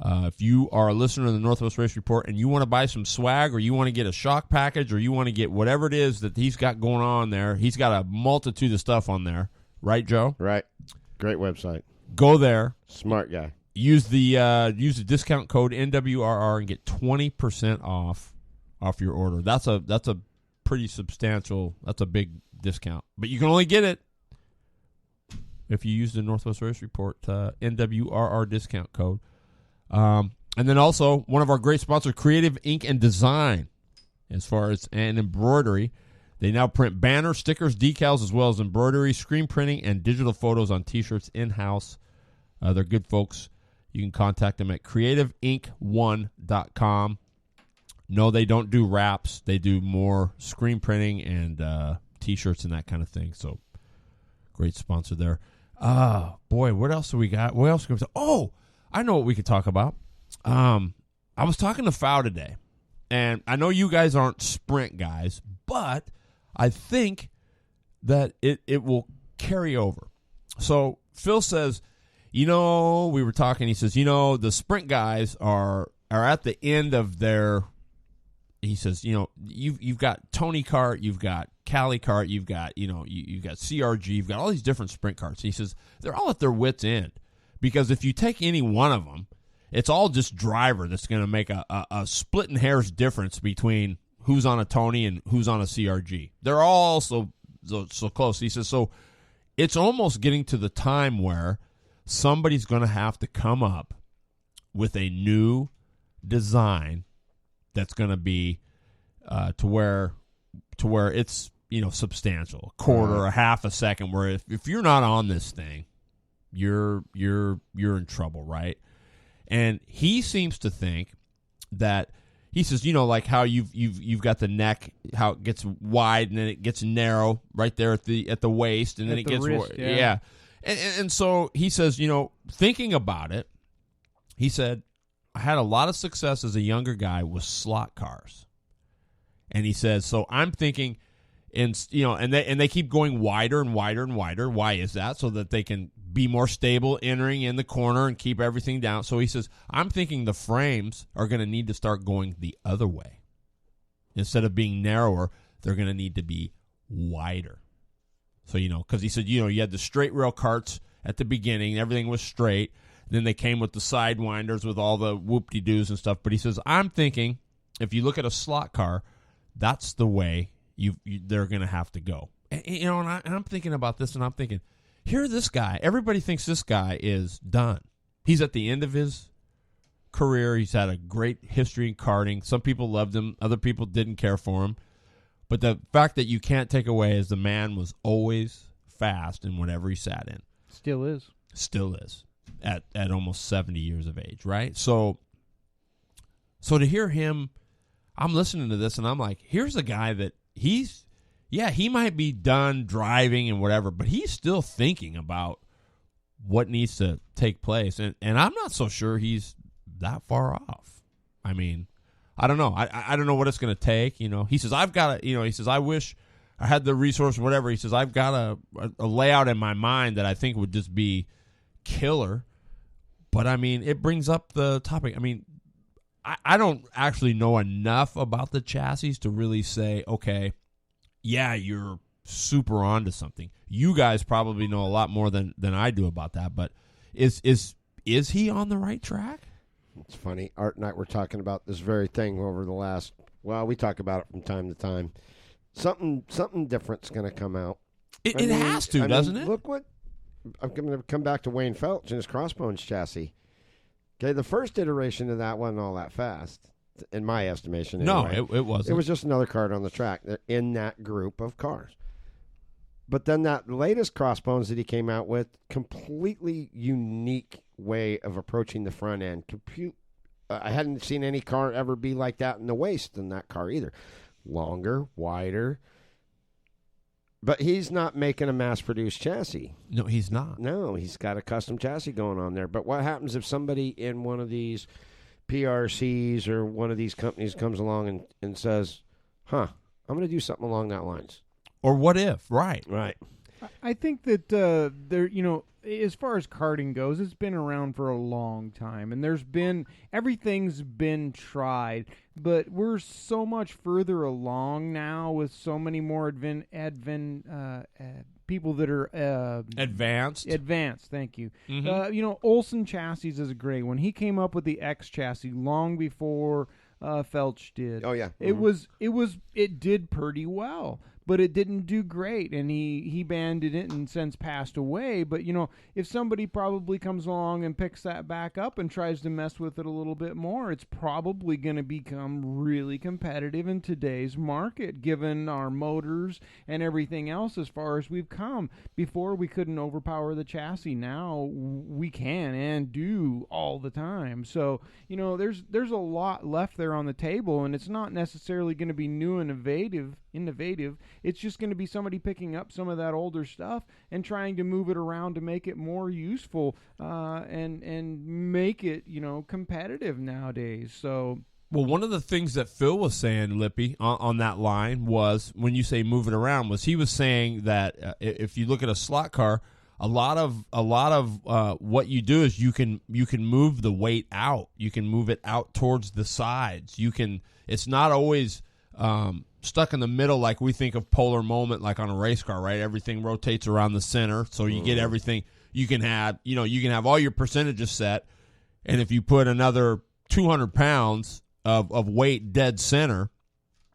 If you are a listener to the Northwest Race Report and you want to buy some swag, or you want to get a shock package, or you want to get whatever it is that he's got going on there, he's got a multitude of stuff on there. Right, Joe? Right. Great website. Go there. Smart guy. Use the discount code NWRR and get 20% off your order. That's a pretty substantial. That's a big discount, but you can only get it if you use the Northwest Race Report NWRR discount code. And then also one of our great sponsors, Creative Ink and Design, as far as and embroidery. They now print banners, stickers, decals, as well as embroidery, screen printing, and digital photos on T-shirts in-house. They're good folks. You can contact them at creativeinc1.com. No, they don't do wraps. They do more screen printing and T-shirts and that kind of thing. So, great sponsor there. Boy, what else do we got? What else can we talk? Oh, I know what we could talk about. I was talking to Fow today, and I know you guys aren't sprint guys, but I think that it will carry over. So Phil says, we were talking, he says, the sprint guys are at the end of their, he says, you've got Tony Kart, you've got Cali Kart, you've got, you've got CRG, you've got all these different sprint karts. He says, they're all at their wits' end, because if you take any one of them, it's all just driver that's going to make a splitting hairs difference between who's on a Tony and who's on a CRG. They're all so close. He says, so it's almost getting to the time where somebody's going to have to come up with a new design that's going to be to where it's substantial, a quarter, a half a second. Where if you're not on this thing, you're in trouble, right? And he seems to think that. He says, like how you've got the neck, how it gets wide and then it gets narrow right there at the waist, and then it gets wrist, yeah. And so he says, thinking about it, he said, I had a lot of success as a younger guy with slot cars, and he says, so I'm thinking, and they keep going wider and wider and wider. Why is that? So that they can be more stable entering in the corner and keep everything down. So he says, I'm thinking the frames are going to need to start going the other way. Instead of being narrower, they're going to need to be wider. So, because he said, you had the straight rail carts at the beginning, everything was straight. Then they came with the sidewinders with all the whoop-de-doos and stuff. But he says, I'm thinking, if you look at a slot car, that's the way they're going to have to go. And I'm thinking about this, and I'm thinking, here, this guy, everybody thinks this guy is done. He's at the end of his career. He's had a great history in karting. Some people loved him. Other people didn't care for him. But the fact that you can't take away is the man was always fast in whatever he sat in. Still is. Still is at almost 70 years of age, right? So to hear him, I'm listening to this, and I'm like, here's a guy that he's yeah, he might be done driving and whatever, but he's still thinking about what needs to take place. And I'm not so sure he's that far off. I mean, I don't know. I don't know what it's going to take. You know, he says, I've got to, you know, he says, I wish I had the resource or whatever. He says, I've got a layout in my mind that I think would just be killer. But, I mean, it brings up the topic. I mean, I don't actually know enough about the chassis to really say, okay, yeah, you're super onto something. You guys probably know a lot more than I do about that. But is he on the right track? It's funny. Art and I were talking about this very thing over the last. Well, we talk about it from time to time. Something different's going to come out. It has to, doesn't it? Look what I'm going to come back to Wayne Felch and his Crossbones chassis. Okay, the first iteration of that wasn't all that fast, in my estimation. Anyway. No, it wasn't. It was just another cart on the track in that group of cars. But then that latest Crossbones that he came out with, completely unique way of approaching the front end. I hadn't seen any car ever be like that in the waist than that car either. Longer, wider. But he's not making a mass-produced chassis. No, he's not. No, he's got a custom chassis going on there. But what happens if somebody in one of these PRCs or one of these companies comes along and says, I'm going to do something along that lines? Or what if? Right. I think that there, you know, as far as karting goes, it's been around for a long time, and everything's been tried, but we're so much further along now with so many more people that are Advanced. Thank you. Mm-hmm. You know, Olson Chassis is a great one. He came up with the X chassis long before Felch did. Oh yeah, it did pretty well, but it didn't do great, and he abandoned it and since passed away. But, you know, if somebody probably comes along and picks that back up and tries to mess with it a little bit more, it's probably going to become really competitive in today's market, given our motors and everything else as far as we've come. Before, we couldn't overpower the chassis. Now we can and do all the time. So, you know, there's a lot left there on the table, and it's not necessarily going to be new and innovative. It's just going to be somebody picking up some of that older stuff and trying to move it around to make it more useful and make it, you know, competitive nowadays. So, well, one of the things that Phil was saying, Lippy, on that line was, when you say move it around, was he was saying that if you look at a slot car, a lot of what you do is you can move the weight out. You can move it out towards the sides. It's not always stuck in the middle like we think of polar moment, like on a race car, right? Everything rotates around the center, so you get everything. You can have all your percentages set, and if you put another 200 pounds of weight dead center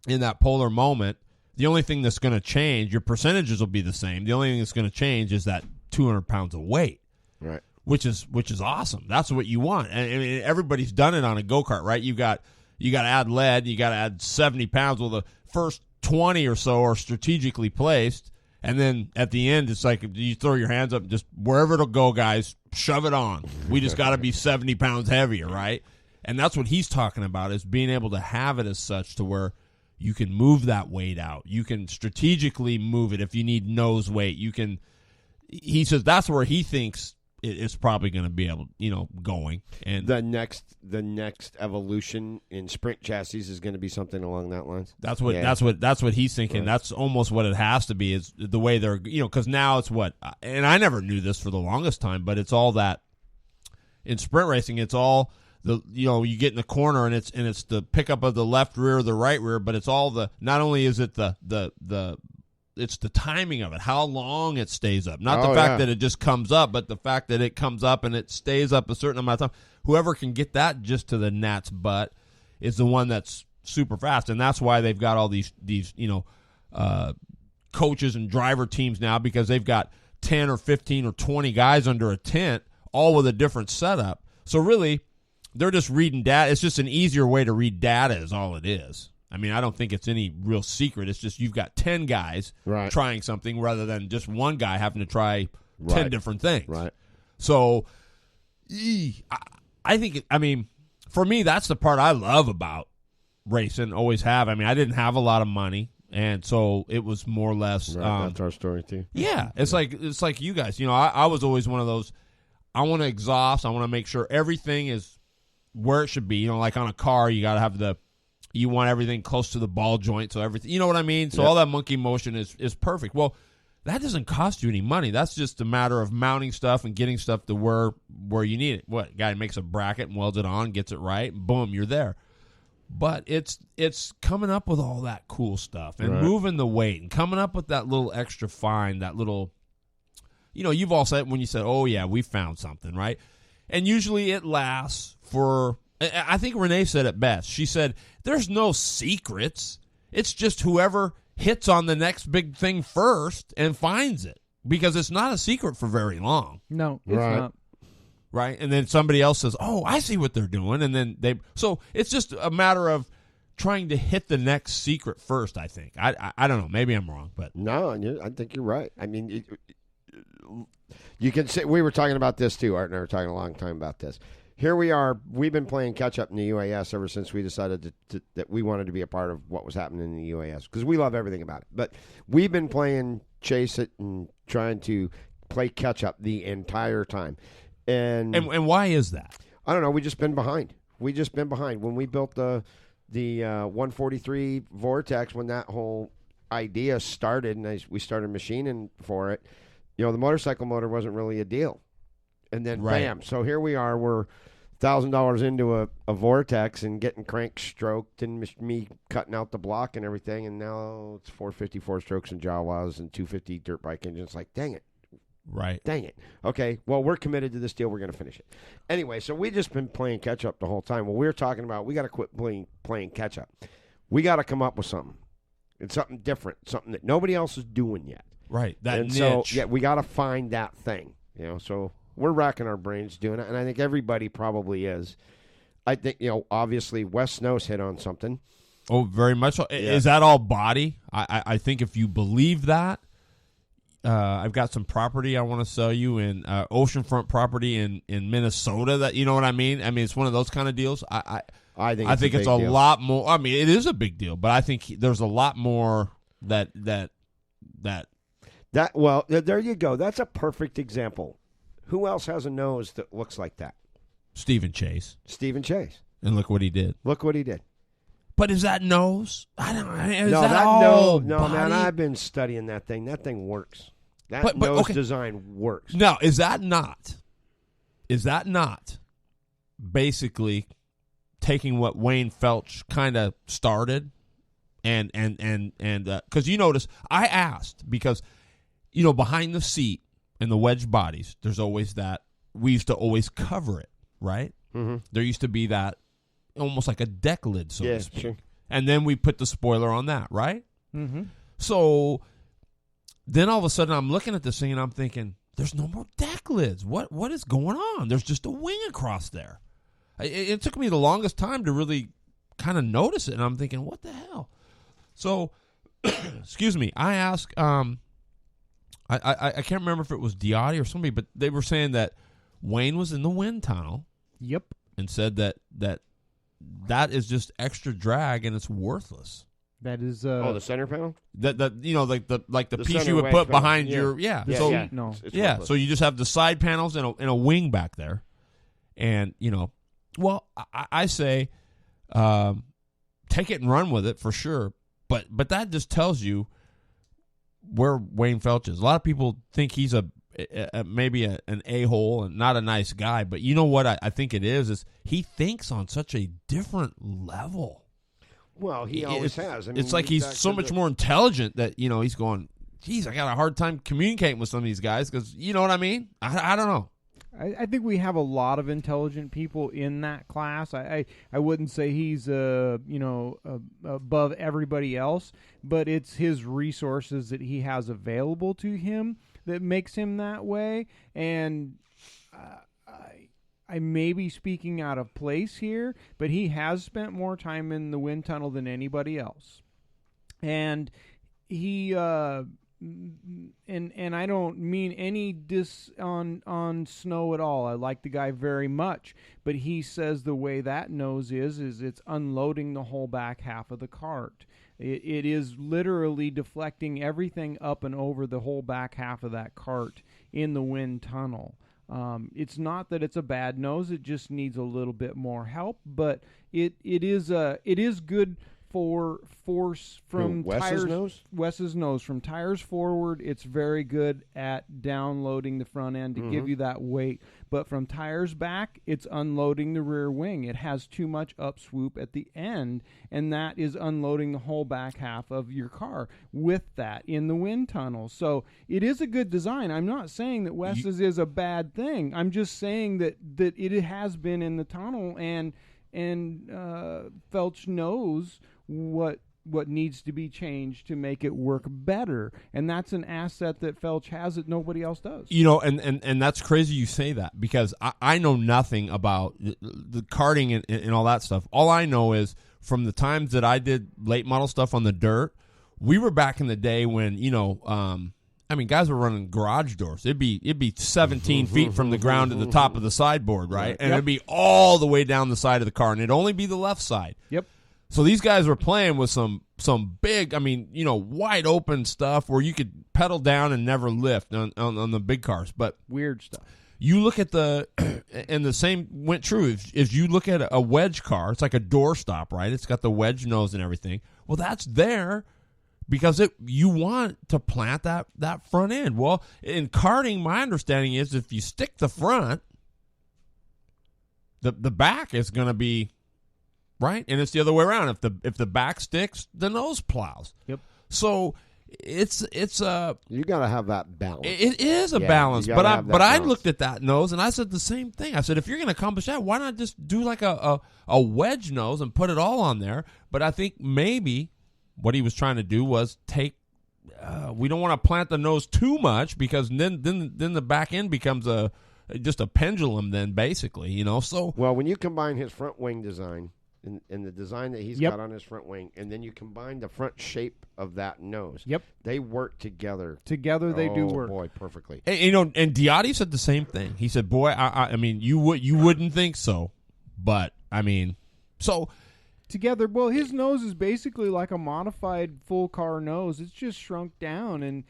in that polar moment, the only thing that's going to change, your percentages will be the same. The only thing that's going to change is that 200 pounds of weight, right? Which is awesome. That's what you want. And I mean, everybody's done it on a go-kart, right? You got to add lead. You got to add 70 pounds. Well, the first 20 or so are strategically placed, and then at the end, it's like you throw your hands up, and just wherever it'll go, guys, shove it on. We just got to be 70 pounds heavier, right? And that's what he's talking about, is being able to have it as such to where you can move that weight out. You can strategically move it if you need nose weight. He says that's where he thinks it's probably going to be able, going. And the next evolution in sprint chassis is going to be something along that lines. That's what he's thinking. Right. That's almost what it has to be, is the way they're, because now it's what, and I never knew this for the longest time, but it's all that in sprint racing. It's all you get in the corner and it's the pickup of the left rear, the right rear, but it's all not only is it it's the timing of it, how long it stays up. Not the fact that it just comes up, but the fact that it comes up and it stays up a certain amount of time. Whoever can get that just to the gnat's butt is the one that's super fast. And that's why they've got all these coaches and driver teams now, because they've got 10 or 15 or 20 guys under a tent, all with a different setup. So really, they're just reading data. It's just an easier way to read data is all it is. I mean, I don't think it's any real secret. It's just you've got 10 guys trying something rather than just one guy having to try 10 different things. Right. So I think, for me, that's the part I love about racing, always have. I mean, I didn't have a lot of money, And so it was more or less. Right, that's our story too. Yeah, it's like you guys. You know, I was always one of those. I want to exhaust. I want to make sure everything is where it should be. You know, like on a car, you got to have you want everything close to the ball joint, so everything. You know what I mean? So all that monkey motion is perfect. Well, that doesn't cost you any money. That's just a matter of mounting stuff and getting stuff to where you need it. What guy makes a bracket and welds it on, gets it right, and boom, you're there. But it's coming up with all that cool stuff and moving the weight and coming up with that little extra fine, that little, you know, you've all said when you said, oh, yeah, we found something, right? And usually it lasts for, I think Renee said it best. She said, there's no secrets. It's just whoever hits on the next big thing first and finds it, because it's not a secret for very long. No, it's not. Right, and then somebody else says, "Oh, I see what they're doing," and then so it's just a matter of trying to hit the next secret first. I think I don't know. Maybe I'm wrong, but no, I think you're right. I mean, you can say we were talking about this too. Art and I were talking a long time about this. Here we are. We've been playing catch up in the UAS ever since we decided that we wanted to be a part of what was happening in the UAS, because we love everything about it. But we've been playing chase it and trying to play catch up the entire time. And why is that? I don't know. We've just been behind. When we built the 143 Vortex, when that whole idea started and we started machining for it, you know, the motorcycle motor wasn't really a deal. And then bam. So here we are. We're $1,000 into a Vortex and getting crank stroked and me cutting out the block and everything. And now it's 454 strokes and Jawas and 250 dirt bike engines. Like, dang it. Right. Dang it. Okay, well, we're committed to this deal. We're going to finish it. Anyway, so we just been playing catch-up the whole time. Well, we were talking about we got to quit playing catch-up. We got to come up with something. It's something different, something that nobody else is doing yet. Right, that and niche. So, yeah, we got to find that thing. You know, so we're racking our brains doing it, and I think everybody probably is. I think, you know, obviously Wes Snow's hit on something. Oh, very much so. Yeah. Is that all body? I think if you believe that, I've got some property I want to sell you in oceanfront property in Minnesota. That, you know what I mean? I mean, it's one of those kind of deals. I think it's a lot more. I mean, it is a big deal, but I think there's a lot more that. Well, there you go. That's a perfect example. Who else has a nose that looks like that? Stephen Chase. And look what he did. But is that nose? I don't know. No, man. I've been studying that thing. That thing works. That nose design works. Now, is that not basically taking what Wayne Felch kind of started, and because you notice I asked, because you know, behind the seat and the wedge bodies, there's always that. We used to always cover it, right? Mm-hmm. There used to be that. Almost like a deck lid, so to speak. Sure. And then we put the spoiler on that, right? Mm-hmm. So then all of a sudden I'm looking at this thing and I'm thinking, there's no more deck lids. What is going on? There's just a wing across there. It took me the longest time to really kind of notice it, and I'm thinking, what the hell? So, excuse me, I asked, I can't remember if it was Diotti or somebody, but they were saying that Wayne was in the wind tunnel. Yep. And said that is just extra drag and it's worthless. That is the center panel? That you know, like the piece you would put behind your so you just have the side panels and a wing back there. And, you know, well, I say take it and run with it for sure. But that just tells you where Wayne Felch is. A lot of people think he's maybe an a-hole and not a nice guy, but you know what I think it is he thinks on such a different level. Well, he always has. I mean, it's like he's so much more intelligent that, you know, he's going, geez, I got a hard time communicating with some of these guys because, you know what I mean? I don't know. I think we have a lot of intelligent people in that class. I wouldn't say he's above everybody else, but it's his resources that he has available to him that makes him that way. And I may be speaking out of place here, but he has spent more time in the wind tunnel than anybody else. And he and I don't mean any diss on Snow at all. I like the guy very much, but he says the way that nose is it's unloading the whole back half of the cart. It is literally deflecting everything up and over the whole back half of that cart in the wind tunnel. It's not that it's a bad nose; it just needs a little bit more help. But it is good for force from Wes's tires. nose? Wes's nose from tires forward. It's very good at downloading the front end to give you that weight. But from tires back, it's unloading the rear wing. It has too much up swoop at the end, and that is unloading the whole back half of your car with that in the wind tunnel. So it is a good design. I'm not saying that Wes's is a bad thing. I'm just saying that it has been in the tunnel, and Felch knows what needs to be changed to make it work better, and that's an asset that Felch has that nobody else does. And that's crazy you say that, because I know nothing about the karting and all that stuff. All I know is from the times that I did late model stuff on the dirt, we were back in the day when guys were running garage doors. It'd be 17 feet from the ground to the top of the sideboard, right? And it'd be all the way down the side of the car, and it'd only be the left side. Yep. So these guys were playing with some big, wide open stuff where you could pedal down and never lift on the big cars. But weird stuff. You look at and the same went true. If you look at a wedge car, it's like a doorstop, right? It's got the wedge nose and everything. Well, that's there because you want to plant that front end. Well, in karting, my understanding is if you stick the front, the back is going to be right, and it's the other way around. If the back sticks, the nose plows. Yep. So it's you got to have that balance. It is a balance, but I looked at that nose and I said the same thing. I said, if you're going to accomplish that, why not just do like a wedge nose and put it all on there? But I think maybe what he was trying to do was take. We don't want to plant the nose too much, because then the back end becomes just a pendulum. Then basically, So well, when you combine his front wing design and the design that he's got on his front wing, and then you combine the front shape of that nose. Yep. They work together. Together they do work. Boy, perfectly. And Diotti said the same thing. He said, boy, I mean, you wouldn't think so, but I mean, so together, well, his nose is basically like a modified full car nose. It's just shrunk down and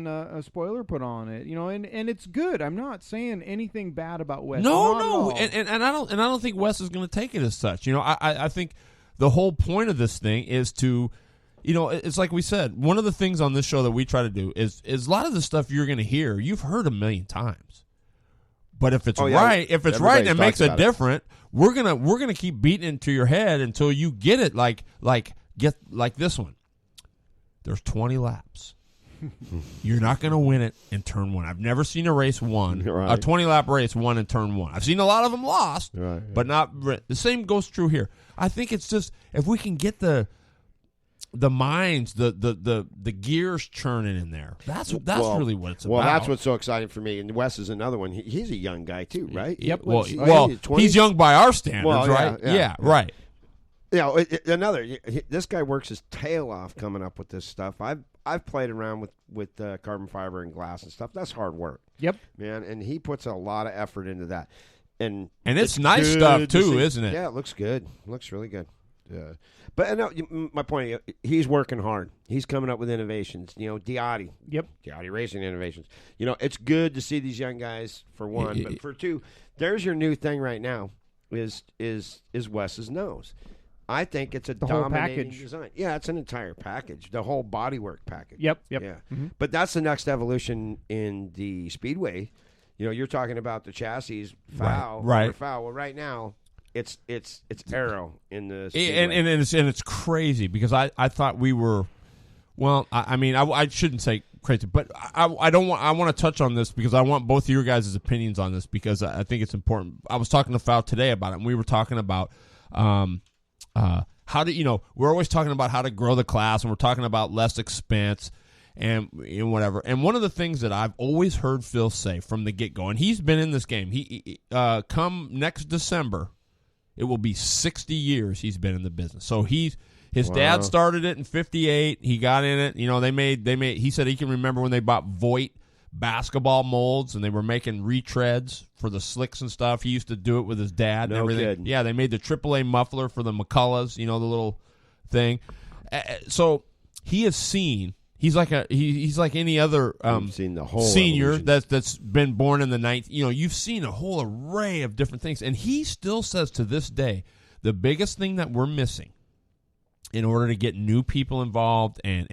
a spoiler put on it, and it's good. I'm not saying anything bad about Wes. No, and I don't think Wes is going to take it as such. I think the whole point of this thing is to, it's like we said. One of the things on this show that we try to do is a lot of the stuff you're going to hear, you've heard a million times. But if it's right and it makes it different, we're gonna keep beating it into your head until you get it like this one. There's 20 laps. You're not gonna win it in turn one. I've never seen a race won, a 20-lap race won in turn one. I've seen a lot of them lost, but not the same goes true here. I think it's just if we can get the minds, the gears churning in there. That's really what it's about. Well, that's what's so exciting for me. And Wes is another one. He's a young guy too, right? Yep. He's young by our standards, right? Yeah, right. This guy works his tail off coming up with this stuff. I've played around with carbon fiber and glass and stuff. That's hard work. Yep, man, and he puts a lot of effort into that. And it's nice stuff too, isn't it? Yeah, it looks good. It looks really good. Yeah. But no, my point, he's working hard. He's coming up with innovations. Diotti. Yep. Diotti Racing Innovations. It's good to see these young guys, for one. But for two, there's your new thing right now is Wes's nose. I think it's a dominating design. Yeah, it's an entire package. The whole bodywork package. Yep. Yeah. Mm-hmm. But that's the next evolution in the Speedway. You're talking about the chassis foul. Right. Foul. Well, right now, it's aero in the and it's crazy because I thought we were, well, I shouldn't say crazy, but I want to touch on this because I want both of your guys' opinions on this because I think it's important. I was talking to Foul today about it, and we were talking about how to, we're always talking about how to grow the class, and we're talking about less expense and whatever. And one of the things that I've always heard Phil say from the get-go, and he's been in this game, he come next December, it will be 60 years he's been in the business. So his dad started it in 58. He got in it. They made. He said he can remember when they bought Voight basketball molds and they were making retreads for the slicks and stuff. He used to do it with his dad and everything. Kidding. Yeah, they made the AAA muffler for the McCulloughs, the little thing. So he has seen. He's like any other seen the whole senior evolution. that's been born in the 90s. You've seen a whole array of different things, and he still says to this day the biggest thing that we're missing in order to get new people involved and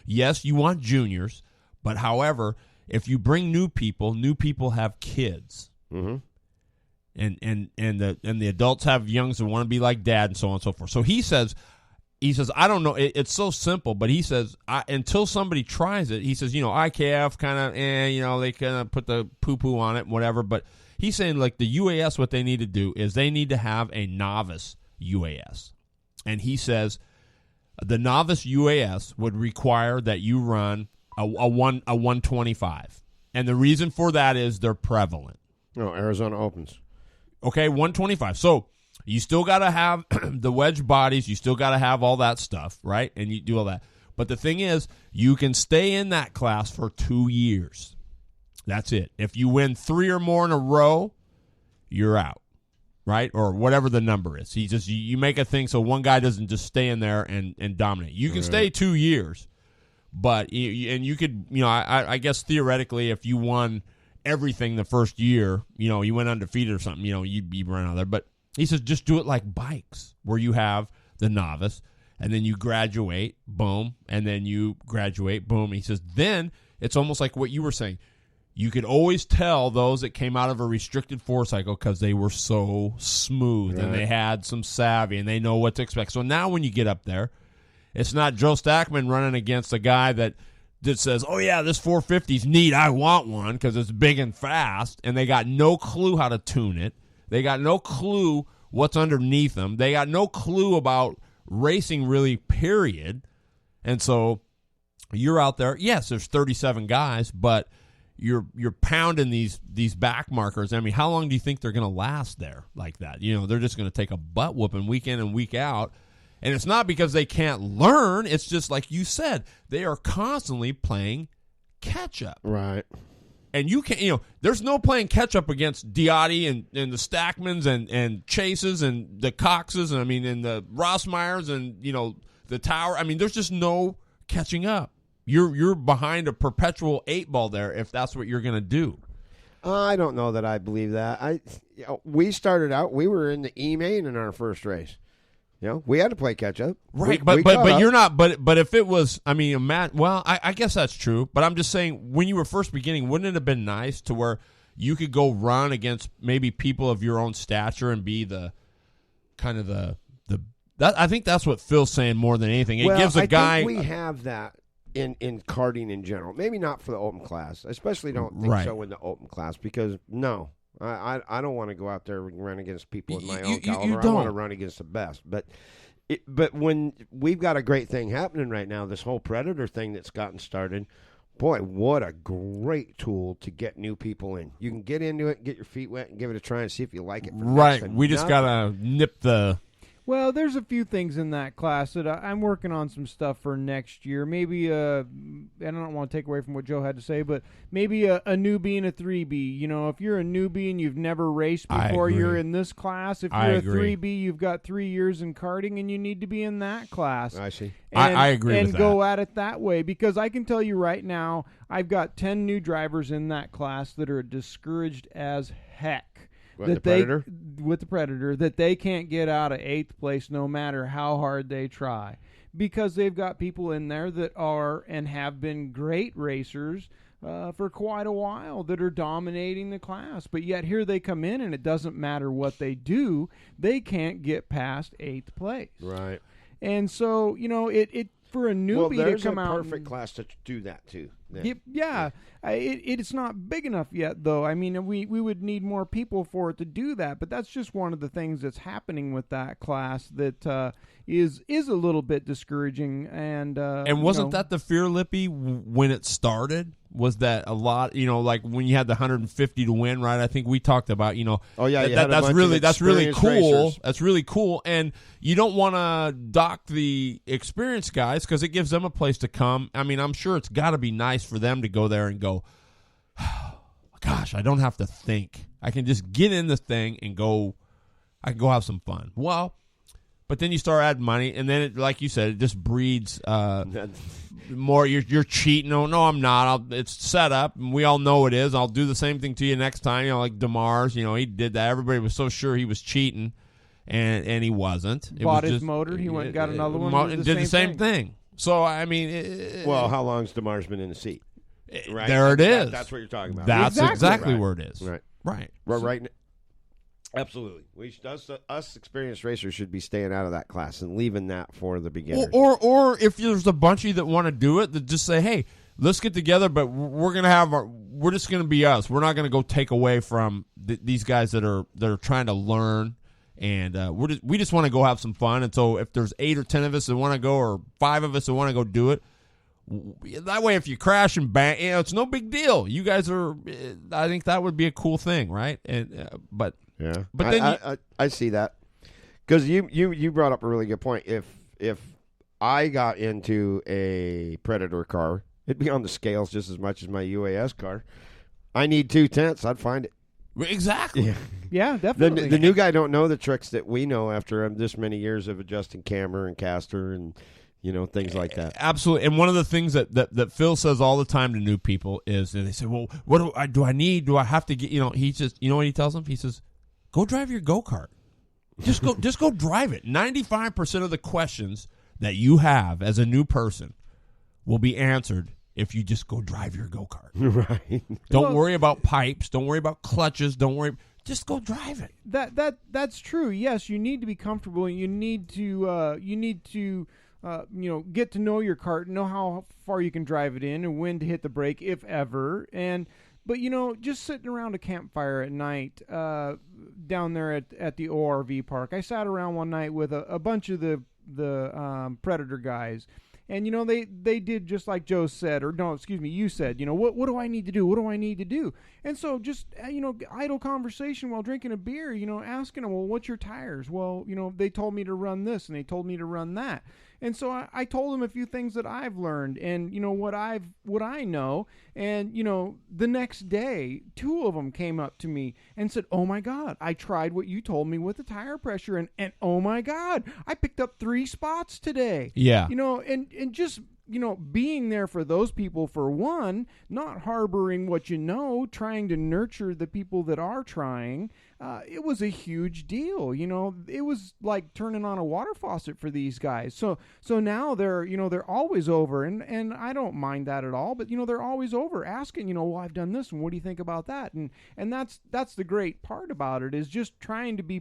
yes, you want juniors, but however, if you bring new people have kids. Mm-hmm. And the adults have youngs that want to be like dad and so on and so forth. So he says, I don't know. It's so simple, but he says, until somebody tries it, he says, IKF kind of, they kind of put the poo-poo on it and whatever. But he's saying, like, the UAS, what they need to do is they need to have a novice UAS. And he says the novice UAS would require that you run a 125. And the reason for that is they're prevalent. No, Arizona Opens. Okay, 125. So you still got to have the wedge bodies. You still got to have all that stuff, right? And you do all that. But the thing is, you can stay in that class for 2 years. That's it. If you win 3 or more in a row, you're out, right? Or whatever the number is. You make a thing so one guy doesn't just stay in there and dominate. You can stay 2 years, but you could, I guess theoretically, if you won everything the first year, you went undefeated or something, you'd run out of there. But he says just do it like bikes, where you have the novice, and then you graduate, boom, and then you graduate, boom. He says then it's almost like what you were saying. You could always tell those that came out of a restricted 4 cycle because they were so smooth and they had some savvy and they know what to expect. So now when you get up there, it's not Joe Stackman running against a guy that says, oh, yeah, this 450's neat. I want one because it's big and fast. And they got no clue how to tune it. They got no clue what's underneath them. They got no clue about racing really, period. And so you're out there. Yes, there's 37 guys, but you're pounding these back markers. I mean, how long do you think they're going to last there like that? They're just going to take a butt whooping week in and week out. And it's not because they can't learn. It's just like you said, they are constantly playing catch up. Right. And you can't, there's no playing catch up against Diotti and the Stackmans and Chases and the Coxes and and the Rossmeyers and the Tower. I mean, there's just no catching up. You're behind a perpetual 8 ball there if that's what you're going to do. I don't know that I believe that. We started out. We were in the E-main in our first race. We had to play catch up, right? But you're not. But if it was, I guess that's true. But I'm just saying, when you were first beginning, wouldn't it have been nice to where you could go run against maybe people of your own stature and be the kind of the that? I think that's what Phil's saying more than anything. It gives a guy. Think we have that in karting in general. Maybe not for the open class. I especially don't think so in the open class because no. I don't want to go out there and run against people in my own caliber. I want to run against the best. But when we've got a great thing happening right now, this whole Predator thing that's gotten started, boy, what a great tool to get new people in. You can get into it, get your feet wet, and give it a try and see if you like it. Right. We just got to nip the... Well, there's a few things in that class that I'm working on some stuff for next year. Maybe, and I don't want to take away from what Joe had to say, but maybe a newbie and a 3B. If you're a newbie and you've never raced before, you're in this class. If you're a 3B, you've got 3 years in karting and you need to be in that class. I see. I agree with that. And go at it that way, because I can tell you right now, I've got 10 new drivers in that class that are discouraged as heck. With the Predator, that they can't get out of 8th place no matter how hard they try, because they've got people in there that are and have been great racers for quite a while that are dominating the class, but yet here they come in and it doesn't matter what they do, they can't get past 8th place. Right. And so, it for a newbie to come out. There's a perfect class to do that too. Yeah. It's not big enough yet, though. I mean, we would need more people for it to do that, but that's just one of the things that's happening with that class that is a little bit discouraging. And wasn't that the fear, Lippy, when it started? Was that a lot? Like when you had the 150 to win, right? I think we talked about, Oh yeah, that's really cool. Racers. That's really cool, and you don't want to dock the experienced guys because it gives them a place to come. I mean, I'm sure it's got to be nice for them to go there and go, oh, gosh, I don't have to think. I can just get in the thing and go. I can go have some fun. Well, But then you start adding money, and then, like you said, it just breeds more. You're cheating. No, I'm not. It's set up, and we all know it is. I'll do the same thing to you next time. Like DeMars, he did that. Everybody was so sure he was cheating, and he wasn't. Bought his motor. He went and got another one. And did the same thing. So, I mean... well, how long's DeMars been in the seat? Right? There it is. That's what you're talking about. That's exactly where it is. Right. Absolutely. Us experienced racers should be staying out of that class and leaving that for the beginners. Or if there's a bunch of you that want to do it, that just say, hey, let's get together, but we're just going to be us. We're not going to go take away from these guys that are trying to learn. And we just want to go have some fun. And so if there's 8 or 10 of us that want to go, or 5 of us that want to go do it, that way if you crash and bang, it's no big deal. You guys are. I think that would be a cool thing, right? And but then I see that, because you brought up a really good point. If I got into a Predator car, it'd be on the scales just as much as my UAS car. I need 2 tenths. I'd find it. Exactly. Yeah, definitely. The new guy don't know the tricks that we know after this many years of adjusting camber and caster and things like that. Absolutely. And one of the things that Phil says all the time to new people is that they say, well, what do I need? Do I have to get, he just, what he tells them? He says, go drive your go-kart. Just go drive it. 95% of the questions that you have as a new person will be answered if you just go drive your go-kart. Right. Don't worry about pipes. Don't worry about clutches. Don't worry. Just go drive it. That's true. Yes, you need to be comfortable. You need to get to know your cart, know how far you can drive it in and when to hit the brake, if ever. But just sitting around a campfire at night down there at the ORV park, I sat around one night with a bunch of the Predator guys. And, they did just like Joe said, or no, excuse me, you said, what do I need to do? What do I need to do? And so just, idle conversation while drinking a beer, asking them, well, what's your tires? Well, they told me to run this and they told me to run that. And so I told them a few things that I've learned and, what I know. And, the next day, 2 of them came up to me and said, oh my God, I tried what you told me with the tire pressure. And oh my God, I picked up 3 spots today. Yeah. And just, being there for those people, for one, not harboring what trying to nurture the people that are trying. It was a huge deal. It was like turning on a water faucet for these guys. So now they're always over, and I don't mind that at all. But they're always over asking, well, I've done this, and what do you think about that? And that's the great part about it, is just trying to be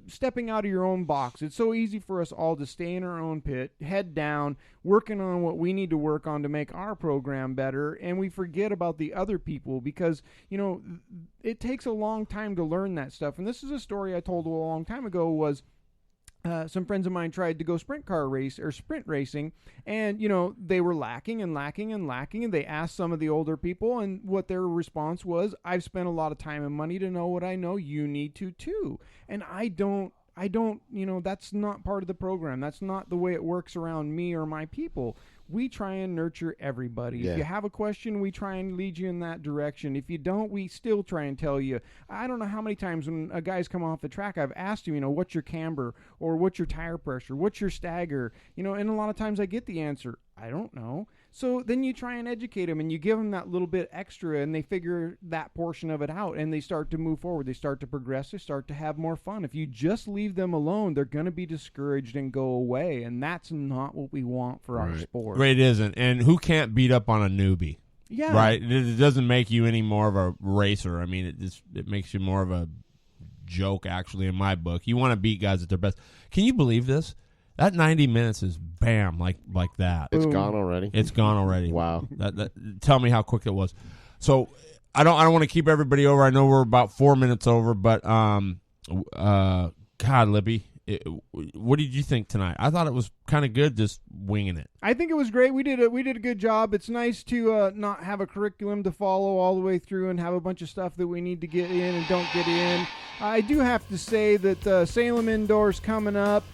stepping out of your own box. It's so easy for us all to stay in our own pit, head down, working on what we need to work on to make our program better, and we forget about the other people because it takes a long time to learn that stuff. And this is a story I told a long time ago. Was some friends of mine tried to go sprint racing, and they were lacking, and they asked some of the older people, and what their response was, I've spent a lot of time and money to know what I know, you need to too. And I don't, that's not part of the program. That's not the way it works around me or my people. We try and nurture everybody. Yeah. If you have a question, we try and lead you in that direction. If you don't, we still try and tell you. I don't know how many times when a guy's come off the track, I've asked him, what's your camber, or what's your tire pressure, what's your stagger, and a lot of times I get the answer, I don't know. So then you try and educate them, and you give them that little bit extra, and they figure that portion of it out, and they start to move forward. They start to progress. They start to have more fun. If you just leave them alone, they're going to be discouraged and go away, and that's not what we want for our sport. It isn't. And who can't beat up on a newbie? Yeah. Right? It doesn't make you any more of a racer. I mean, it makes you more of a joke, actually, in my book. You want to beat guys at their best. Can you believe this? That 90 minutes is bam, like that. It's gone already. It's gone already. Wow. Tell me how quick it was. So I don't want to keep everybody over. I know we're about 4 minutes over, but God, Libby, what did you think tonight? I thought it was kind of good, just winging it. I think it was great. We did a good job. It's nice to not have a curriculum to follow all the way through and have a bunch of stuff that we need to get in and don't get in. I do have to say that Salem Indoors coming up.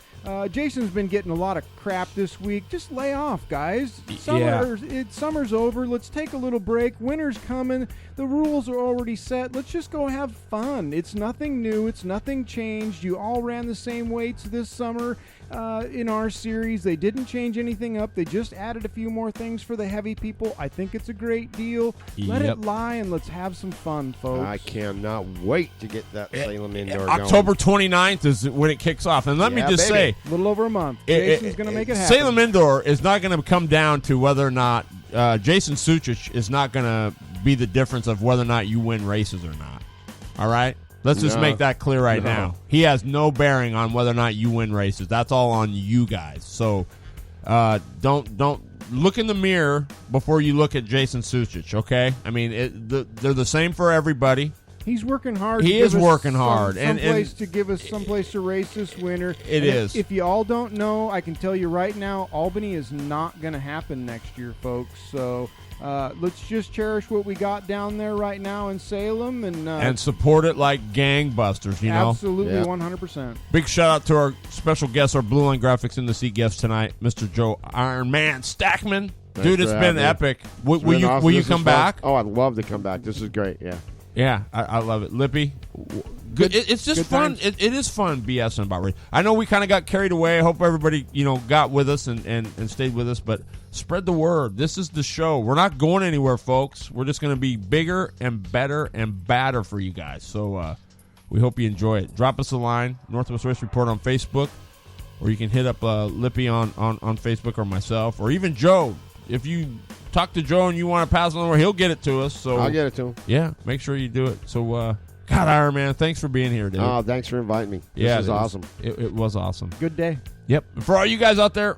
Jason's been getting a lot of crap this week. Just lay off, guys. Summer's over. Let's take a little break. Winter's coming. The rules are already set. Let's just go have fun. It's nothing new. It's nothing changed. You all ran the same weights this summer in our series. They didn't change anything up. They just added a few more things for the heavy people. I think it's a great deal. Let it lie and let's have some fun, folks. I cannot wait to get that Salem Indoor going. October 29th is when it kicks off. And let me just say, a little over a month. Jason's going to make it happen. Salem Indoor is not going to come down to whether or not Jason Suchich is not going to be the difference of whether or not you win races or not. All right? Let's just make that clear right now. He has no bearing on whether or not you win races. That's all on you guys. So don't look in the mirror before you look at Jason Suchich, okay? I mean, they're the same for everybody. He's working hard. He is working hard. Someplace to give us someplace to race this winter. It is. If you all don't know, I can tell you right now, Albany is not going to happen next year, folks. So let's just cherish what we got down there right now in Salem and support it like gangbusters. You know, absolutely, 100%. Big shout out to our special guest, our Blue Line Graphics in the Seat guest tonight, Mr. Joe Ironman Stackman. Dude, it's been epic. Will you come back? Oh, I'd love to come back. This is great. Yeah. Yeah, I love it. Lippy, good. It's just fun. It is fun BSing about race. I know we kind of got carried away. I hope everybody, got with us and stayed with us. But spread the word. This is the show. We're not going anywhere, folks. We're just going to be bigger and better and badder for you guys. So we hope you enjoy it. Drop us a line, Northwest Race Report on Facebook, or you can hit up Lippy on Facebook or myself, or even Joe. If you talk to Joe and you want to pass on over, he'll get it to us. So I'll get it to him. Yeah, make sure you do it. So, God, Iron Man, thanks for being here, dude. Oh, thanks for inviting me. This is awesome. It was awesome. Good day. Yep. And for all you guys out there,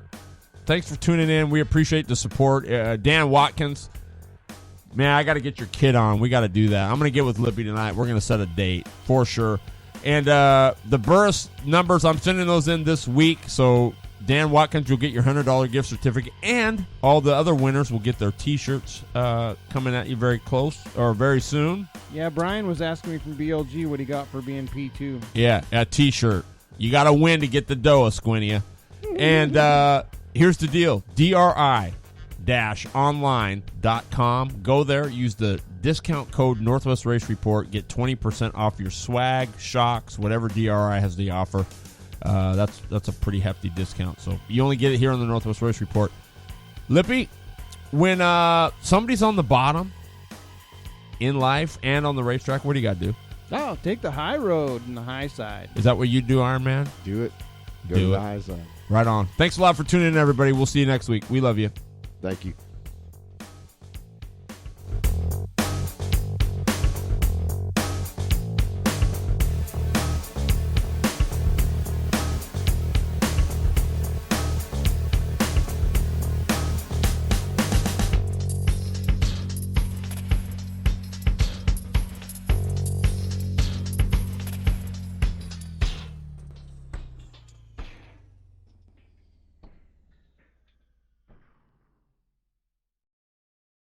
thanks for tuning in. We appreciate the support. Dan Watkins, man, I got to get your kid on. We got to do that. I'm going to get with Lippy tonight. We're going to set a date for sure. And the Burris numbers, I'm sending those in this week. So Dan Watkins, you'll get your $100 gift certificate, and all the other winners will get their T-shirts coming at you very soon. Yeah, Brian was asking me from BLG what he got for being P2. Yeah, a T-shirt. You got to win to get the dough, Squinia. And here's the deal: DRI-online.com. Go there, use the discount code Northwest Race Report, get 20% off your swag, shocks, whatever DRI has to offer. That's a pretty hefty discount. So you only get it here on the Northwest Race Report. Lippy, when somebody's on the bottom in life and on the racetrack, what do you got to do? Oh, take the high road and the high side. Is that what you do, Iron Man? Do it. Go to the high side. Right on. Thanks a lot for tuning in, everybody. We'll see you next week. We love you. Thank you.